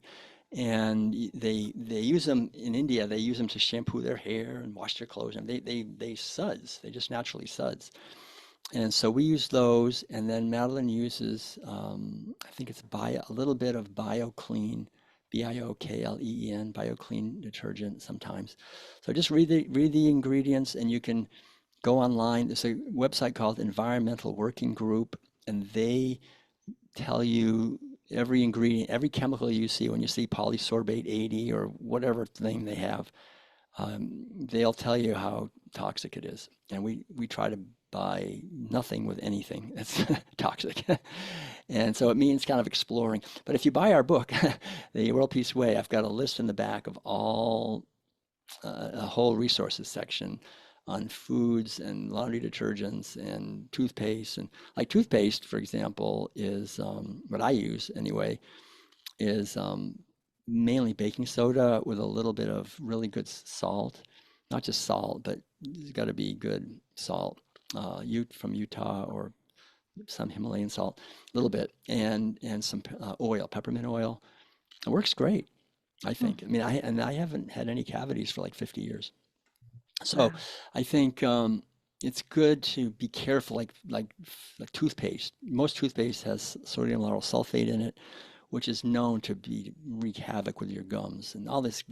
and they use them in India. They use them to shampoo their hair and wash their clothes, and they suds. They just naturally suds. And so we use those, and then Madeline uses, I think it's a little bit of BioClean, Biokleen, BioClean detergent sometimes. So just read the ingredients, and you can go online. There's a website called Environmental Working Group, and they tell you every ingredient, every chemical you see when you see polysorbate 80 or whatever thing they have. They'll tell you how toxic it is. And we try to buy nothing with anything that's toxic. And so it means kind of exploring. But if you buy our book, The World Peace Way, I've got a list in the back of a whole resources section on foods and laundry detergents and toothpaste. And like toothpaste, for example, is what I use anyway, is mainly baking soda with a little bit of really good salt. Not just salt, but it's got to be good salt, from Utah or some Himalayan salt, a little bit, and some oil, peppermint oil. It works great, I Hmm. think. I mean, I haven't had any cavities for like 50 years. So Wow. I think it's good to be careful, like toothpaste. Most toothpaste has sodium lauryl sulfate in it, which is known to wreak havoc with your gums and all these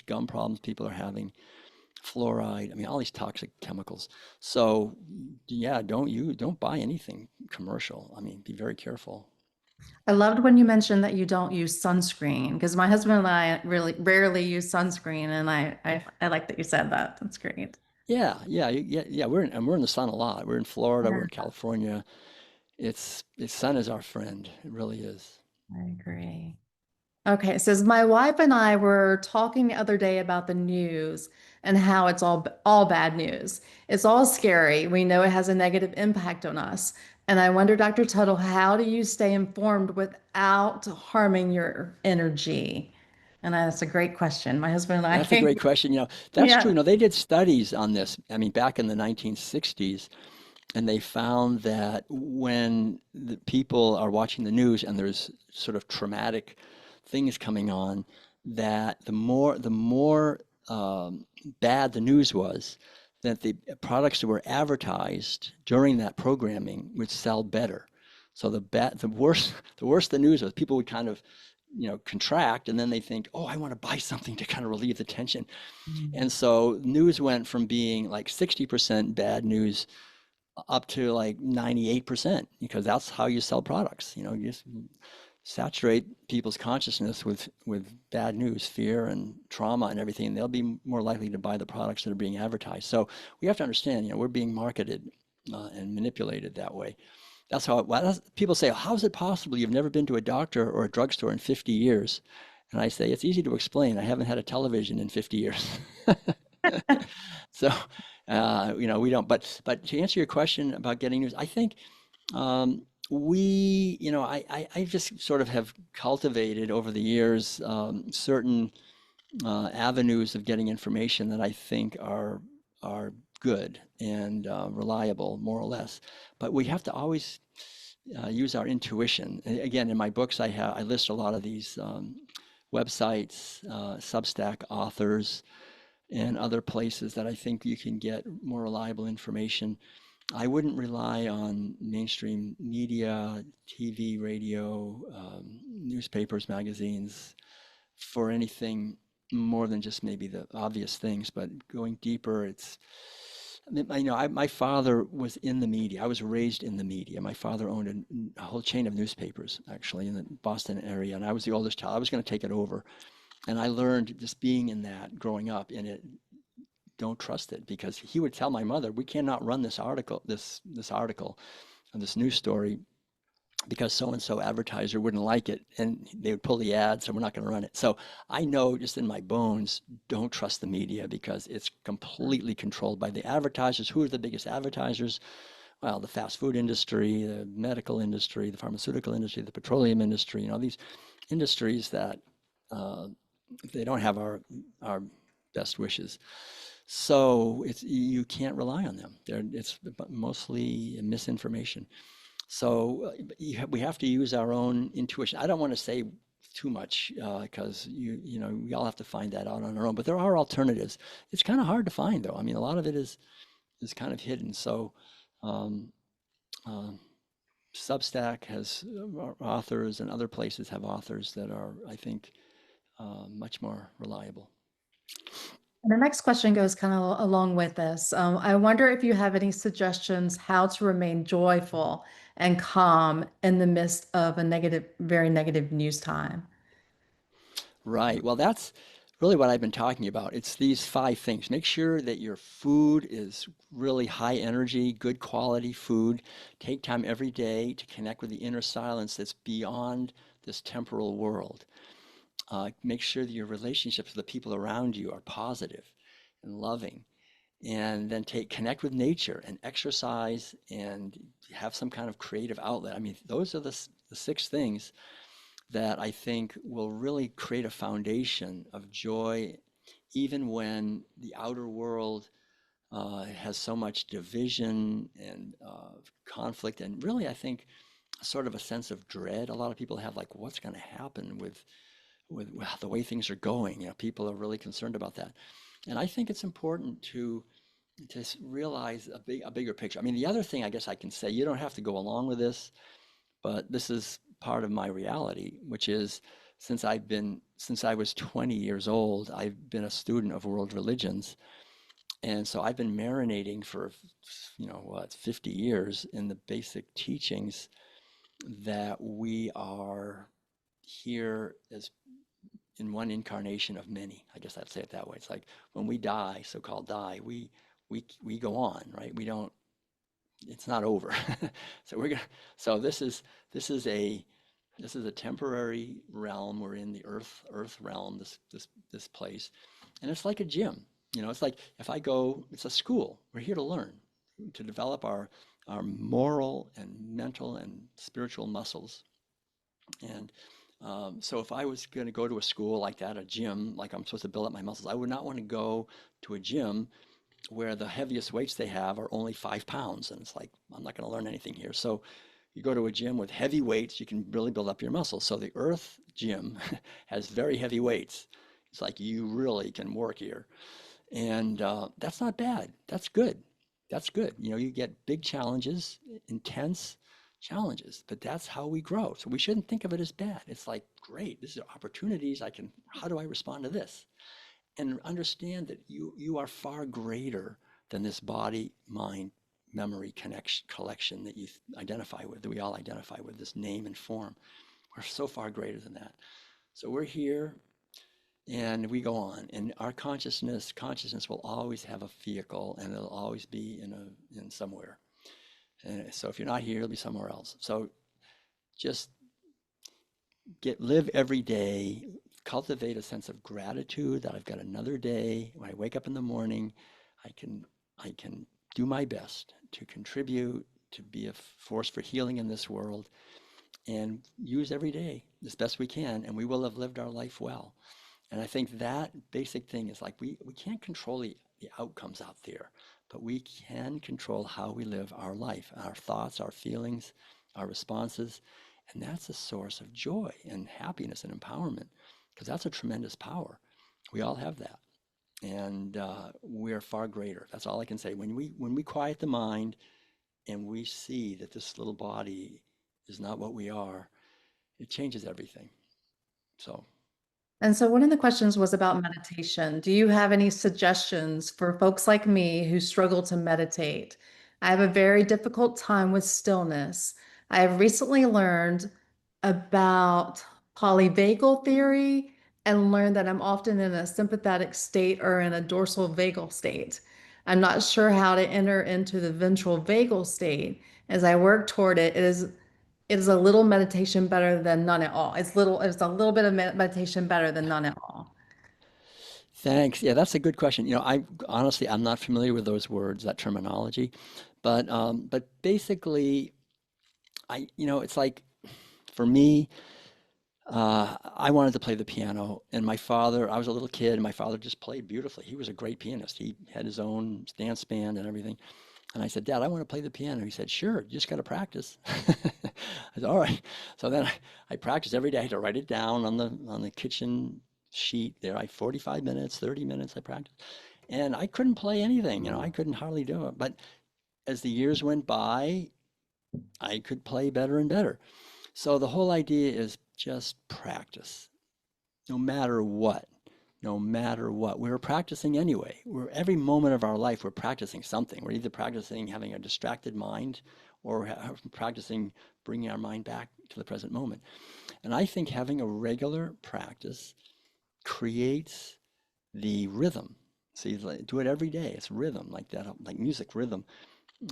gum problems people are having, fluoride. I mean, all these toxic chemicals. So yeah, don't buy anything commercial. I mean, be very careful. I loved when you mentioned that you don't use sunscreen because my husband and I really rarely use sunscreen, and I like that you said that. That's great. Yeah, yeah, yeah, yeah. We're in the sun a lot. We're in Florida. We're Yeah, in California. It's sun is our friend. It really is. I agree. Okay, it says my wife and I were talking the other day about the news and how it's all bad news. It's all scary. We know it has a negative impact on us. And I wonder, Dr. Tuttle, how do you stay informed without harming your energy? And that's a great question. My husband and That's a I, great question. That's true. yeah. They did studies on this. I mean, back in the 1960s, and they found that when the people are watching the news and there's sort of traumatic things coming on, that the more bad the news was, that the products that were advertised during that programming would sell better. So the worse the news was, people would kind of contract, and then they think, oh, I want to buy something to kind of relieve the tension. Mm. And so news went from being like 60% bad news up to like 98%, because that's how you sell products. You just saturate people's consciousness with bad news, fear and trauma and everything, and they'll be more likely to buy the products that are being advertised. So we have to understand, we're being marketed and manipulated that way. That's how people say, how is it possible you've never been to a doctor or a drugstore in 50 years? And I say, it's easy to explain. I haven't had a television in 50 years. So, we don't. But to answer your question about getting news, I think I just sort of have cultivated over the years certain avenues of getting information that I think are good and reliable, more or less. But we have to always use our intuition. Again, in my books, I list a lot of these websites, Substack authors, and other places that I think you can get more reliable information. I wouldn't rely on mainstream media, TV, radio, newspapers, magazines for anything more than just maybe the obvious things. But going deeper, I mean, my father was in the media. I was raised in the media. My father owned a whole chain of newspapers, actually, in the Boston area, and I was the oldest child. I was going to take it over. And I learned just being in that, growing up in it, don't trust it because he would tell my mother, we cannot run this article, this news story because so and so advertiser wouldn't like it and they would pull the ad, so we're not going to run it. So I know just in my bones, don't trust the media because it's completely controlled by the advertisers. Who are the biggest advertisers? Well, the fast food industry, the medical industry, the pharmaceutical industry, the petroleum industry, these industries that uh, they don't have our best wishes. So you can't rely on them. It's mostly misinformation. So we have to use our own intuition. I don't want to say too much because we all have to find that out on our own. But there are alternatives. It's kind of hard to find though. I mean, a lot of it is kind of hidden. So um, uh, Substack has authors, and other places have authors that are, I think, much more reliable. The next question goes kind of along with this. I wonder if you have any suggestions how to remain joyful and calm in the midst of a very negative news time. Right. Well, that's really what I've been talking about. It's these five things. Make sure that your food is really high energy, good quality food. Take time every day to connect with the inner silence that's beyond this temporal world. Make sure that your relationships with the people around you are positive and loving. And then connect with nature and exercise and have some kind of creative outlet. I mean, those are the six things that I think will really create a foundation of joy, even when the outer world has so much division and conflict, and really, I think, sort of a sense of dread. A lot of people have like, what's going to happen with the way things are going? People are really concerned about that, and I think it's important to realize a bigger picture. I mean, the other thing I guess I can say, you don't have to go along with this, but this is part of my reality, which is since I was 20 years old, I've been a student of world religions. And so I've been marinating for, 50 years in the basic teachings that we are here as in one incarnation of many. I guess I'd say it that way. It's like when we die, so-called die, we go on, right? We don't, it's not over. So we're gonna, so this is a this is a temporary realm. We're in the earth realm, this place. And it's like a gym. It's like if I go, it's a school. We're here to learn, to develop our moral and mental and spiritual muscles. And so if I was going to go to a school like that, a gym, like I'm supposed to build up my muscles, I would not want to go to a gym where the heaviest weights they have are only 5 pounds. And it's like, I'm not going to learn anything here. So you go to a gym with heavy weights, you can really build up your muscles. So the Earth gym has very heavy weights. It's like you really can work here. And that's not bad. That's good. That's good. You get big challenges, intense challenges, but that's how we grow. So we shouldn't think of it as bad. It's like, great, this is opportunities. How do I respond to this? And understand that you are far greater than this body, mind, memory connection collection that you identify with, that we all identify with, this name and form. We're so far greater than that. So we're here and we go on. And our consciousness will always have a vehicle and it'll always be in somewhere. And so if you're not here, it'll be somewhere else. So just live every day, cultivate a sense of gratitude that I've got another day. When I wake up in the morning, I can do my best to contribute, to be a force for healing in this world, and use every day as best we can, and we will have lived our life well. And I think that basic thing is like we can't control the outcomes out there, but we can control how we live our life, our thoughts, our feelings, our responses. And that's a source of joy and happiness and empowerment because that's a tremendous power. We all have that. And we're far greater. That's all I can say. When we quiet the mind, and we see that this little body is not what we are, it changes everything. So, And so one of the questions was about meditation. Do you have any suggestions for folks like me who struggle to meditate? I have a very difficult time with stillness. I have recently learned about polyvagal theory and learned that I'm often in a sympathetic state or in a dorsal vagal state. I'm not sure how to enter into the ventral vagal state. As I work toward it, it is a little meditation better than none at all. It's a little bit of meditation better than none at all. thanks. Yeah, that's a good question. I honestly, I'm not familiar with those words, that terminology, but basically, it's like for me, I wanted to play the piano, and my father, I was a little kid, and my father just played beautifully. He was a great pianist. He had his own dance band and everything. And I said, Dad, I want to play the piano. He said, sure, you just got to practice. I said, all right. So then I practiced every day. I had to write it down on the kitchen sheet there. 45 minutes, 30 minutes I practiced. And I couldn't play anything, I couldn't hardly do it. But as the years went by, I could play better and better. So the whole idea is just practice, no matter what. No matter what. We were practicing anyway. Every moment of our life, we're practicing something. We're either practicing having a distracted mind or practicing bringing our mind back to the present moment. And I think having a regular practice creates the rhythm. So you do it every day. It's rhythm like that, like music rhythm.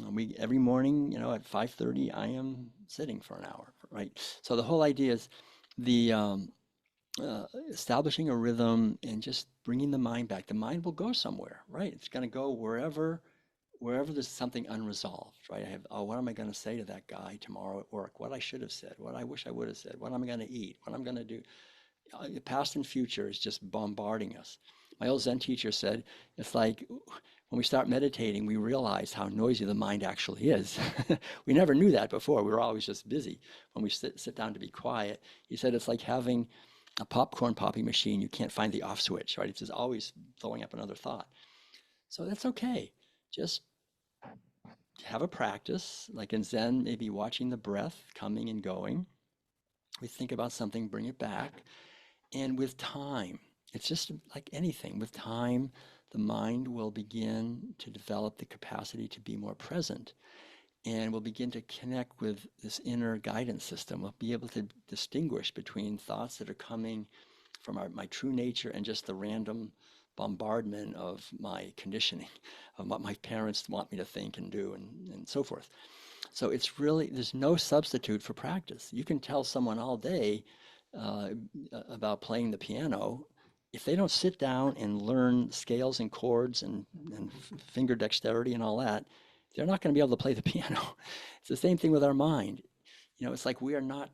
We every morning, at 5:30, I am sitting for an hour, right? So the whole idea is the establishing a rhythm and just bringing the mind back. The mind will go somewhere, right? It's going to go wherever there's something unresolved, right? What am I going to say to that guy tomorrow at work? What I should have said, what I wish I would have said, what am I going to eat, what I'm going to do? The past and future is just bombarding us. My old Zen teacher said, it's like when we start meditating, we realize how noisy the mind actually is. We never knew that before. We were always just busy. When we sit down to be quiet, he said it's like having a popcorn popping machine. You can't find the off switch, right? It's just always throwing up another thought. So that's okay. Just have a practice, like in Zen, maybe watching the breath coming and going. We think about something, bring it back. And with time, it's just like anything. With time, the mind will begin to develop the capacity to be more present, and we'll begin to connect with this inner guidance system. We'll be able to distinguish between thoughts that are coming from my true nature and just the random bombardment of my conditioning, of what my parents want me to think and do, and so forth. So it's really, there's no substitute for practice. You can tell someone all day uh, about playing the piano. If they don't sit down and learn scales and chords and finger dexterity and all that, they're not going to be able to play the piano. It's the same thing with our mind. It's like we are not,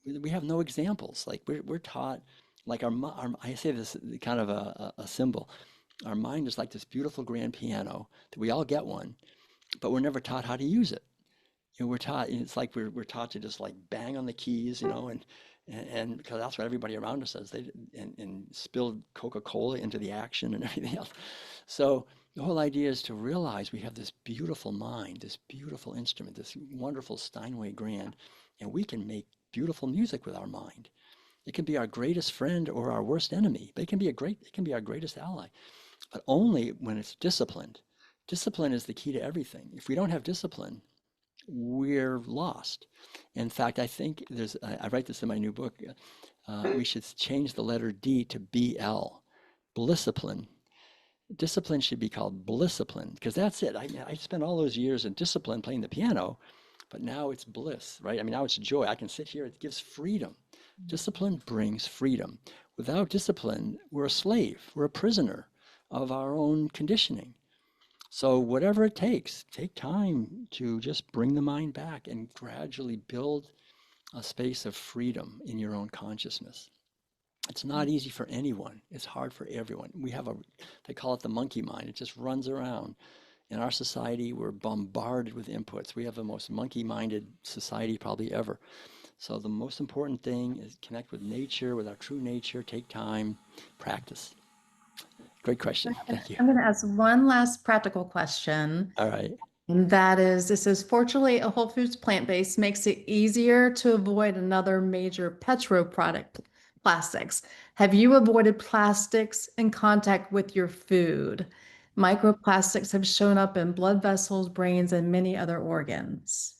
we have no examples. Like we're taught, like I say this kind of a symbol. Our mind is like this beautiful grand piano that we all get one, but we're never taught how to use it. We're taught, it's like we're taught to just like bang on the keys, and because that's what everybody around us does. And spill Coca-Cola into the action and everything else. So the whole idea is to realize we have this beautiful mind, this beautiful instrument, this wonderful Steinway grand, and we can make beautiful music with our mind. It can be our greatest friend or our worst enemy, but it can be our greatest ally, but only when it's disciplined. Discipline is the key to everything. If we don't have discipline, we're lost. In fact, I think I write this in my new book, we should change the letter D to BL, Bliscipline. Discipline should be called Bliscipline, because that's it. I spent all those years in discipline playing the piano, but now it's bliss, right? I mean, now it's joy. I can sit here, it gives freedom. Discipline brings freedom. Without discipline, we're a slave, we're a prisoner of our own conditioning. So whatever it takes, take time to just bring the mind back and gradually build a space of freedom in your own consciousness. It's not easy for anyone. It's hard for everyone. They call it the monkey mind. It just runs around. In our society, we're bombarded with inputs. We have the most monkey-minded society probably ever. So the most important thing is connect with nature, with our true nature, take time, practice. Great question. Thank you. I'm going to ask one last practical question. All right. And that is, it says, fortunately, a whole foods plant-based makes it easier to avoid another major petro product, plastics. Have you avoided plastics in contact with your food? Microplastics have shown up in blood vessels, brains, and many other organs.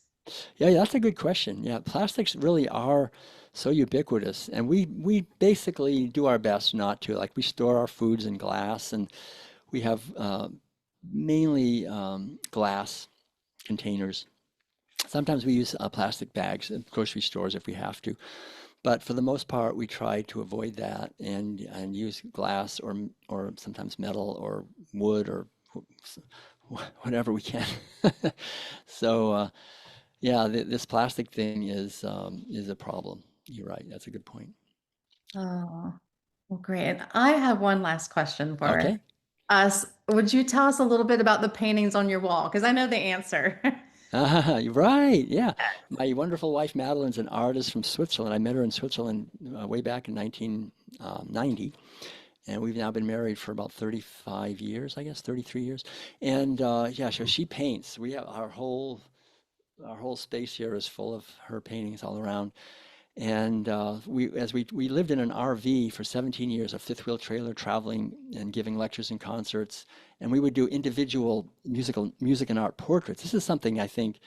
Yeah, that's a good question. Yeah, plastics really are so ubiquitous, and we basically do our best not to. Like we store our foods in glass, and we have mainly glass containers. Sometimes we use plastic bags at grocery stores if we have to, but for the most part, we try to avoid that and use glass or sometimes metal or wood or whatever we can. So yeah, this plastic thing is a problem. You're right. That's a good point. Oh, well, great. And I have one last question for Okay. us. Would you tell us a little bit about the paintings on your wall? Because I know the answer. You're right. Yeah. My wonderful wife, Madeline's an artist from Switzerland. I met her in Switzerland way back in 1990. And we've now been married for about 35 years, I guess, 33 years. And yeah, so she paints. We have our whole space here is full of her paintings all around. And we lived in an RV for 17 years, a fifth wheel trailer, traveling and giving lectures and concerts. And we would do individual music and art portraits. This is something I think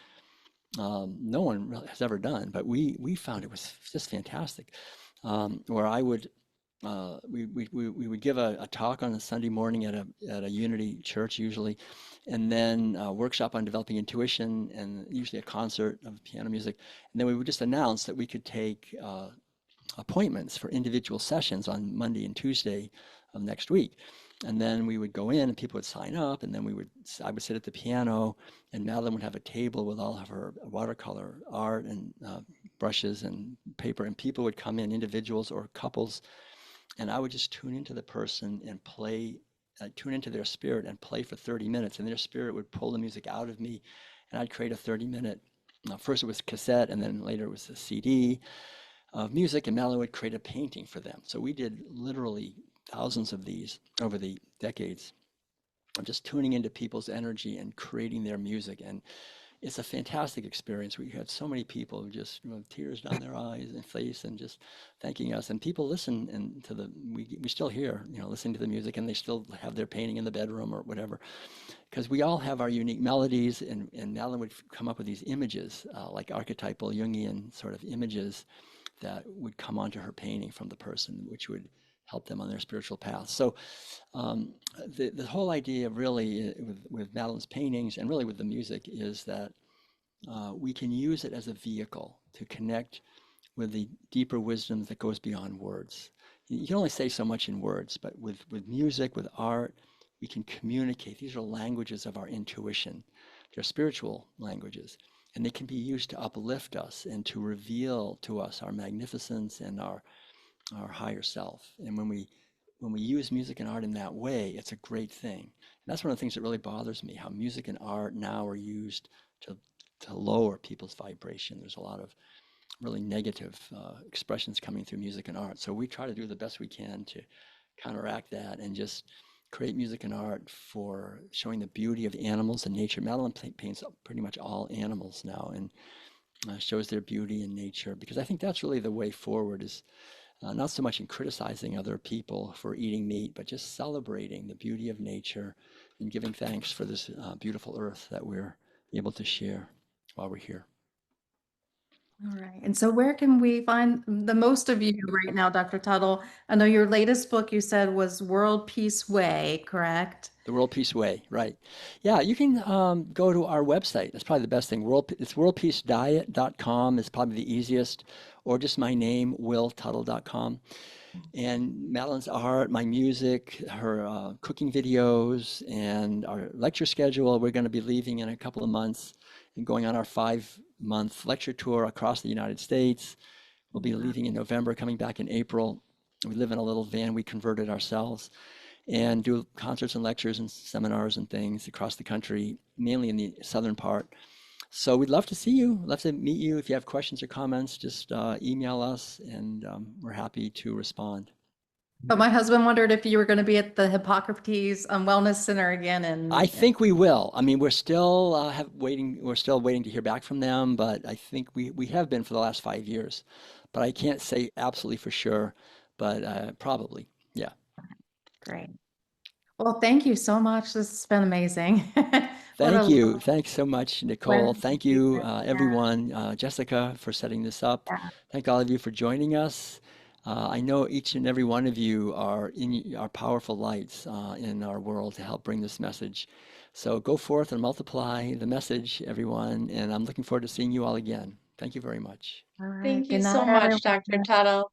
no one really has ever done, but we found it was just fantastic. Where I would we would give a talk on a Sunday morning at a Unity church usually, and then a workshop on developing intuition, and usually a concert of piano music. And then we would just announce that we could take appointments for individual sessions on Monday and Tuesday of next week. And then we would go in and people would sign up, and then I would sit at the piano, and Madeline would have a table with all of her watercolor art and brushes and paper, and people would come in, individuals or couples, and I would just tune into the person and play, tune into their spirit and play for 30 minutes, and their spirit would pull the music out of me, and I'd create a 30-minute. First it was cassette, and then later it was a CD of music, and Madeline would create a painting for them. So we did literally thousands of these over the decades of just tuning into people's energy and creating their music. And it's a fantastic experience. We had so many people just tears down their eyes and face and just thanking us. And people listen and we still hear, listening to the music, and they still have their painting in the bedroom or whatever. Because we all have our unique melodies, and Madeline would come up with these images, like archetypal Jungian sort of images that would come onto her painting from the person, which would help them on their spiritual path. So the whole idea really with Madeline's paintings and really with the music is that we can use it as a vehicle to connect with the deeper wisdom that goes beyond words. You can only say so much in words, but with music, with art, we can communicate. These are languages of our intuition. They're spiritual languages, and they can be used to uplift us and to reveal to us our magnificence and our higher self. And when we use music and art in that way, it's a great thing. And that's one of the things that really bothers me, how music and art now are used to lower people's vibration. There's a lot of really negative expressions coming through music and art. So we try to do the best we can to counteract that and just create music and art for showing the beauty of animals and nature. Madeline paints pretty much all animals now, and shows their beauty in nature, because I think that's really the way forward, is not so much in criticizing other people for eating meat, but just celebrating the beauty of nature and giving thanks for this beautiful earth that we're able to share while we're here. All right. And so where can we find the most of you right now, Dr. Tuttle? I know your latest book you said was World Peace Way, correct? The World Peace Way, right? Yeah, you can go to our website. That's probably the best thing. It's worldpeacediet.com is probably the easiest, or just my name, willtuttle.com. And Madeline's art, my music, her cooking videos, and our lecture schedule. We're going to be leaving in a couple of months and going on our 5-month lecture tour across the United States. We'll be leaving in November, coming back in April. We live in a little van we converted ourselves, and do concerts and lectures and seminars and things across the country, mainly in the southern part. So we'd love to see you, love to meet you. If you have questions or comments, just email us, and we're happy to respond. But my husband wondered if you were going to be at the Hippocrates Wellness Center again I and think we will. I mean, we're still waiting. We're still waiting to hear back from them, but I think we have been for the last 5 years. But I can't say absolutely for sure, but probably. Yeah. great. Well, thank you so much. This has been amazing. What a Thank you. Thanks so much, Nicole. pleasure to Thank be you, here. Yeah, everyone. Jessica, for setting this up. yeah. Thank all of you for joining us. I know each and every one of you are powerful lights in our world to help bring this message. So go forth and multiply the message, everyone. And I'm looking forward to seeing you all again. Thank you very much. All right. Thank Good you so night, much, Dr. everyone. Tuttle.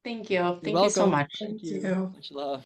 Thank you. You're Thank you so welcome. much. Thank Thank you. you. Much love.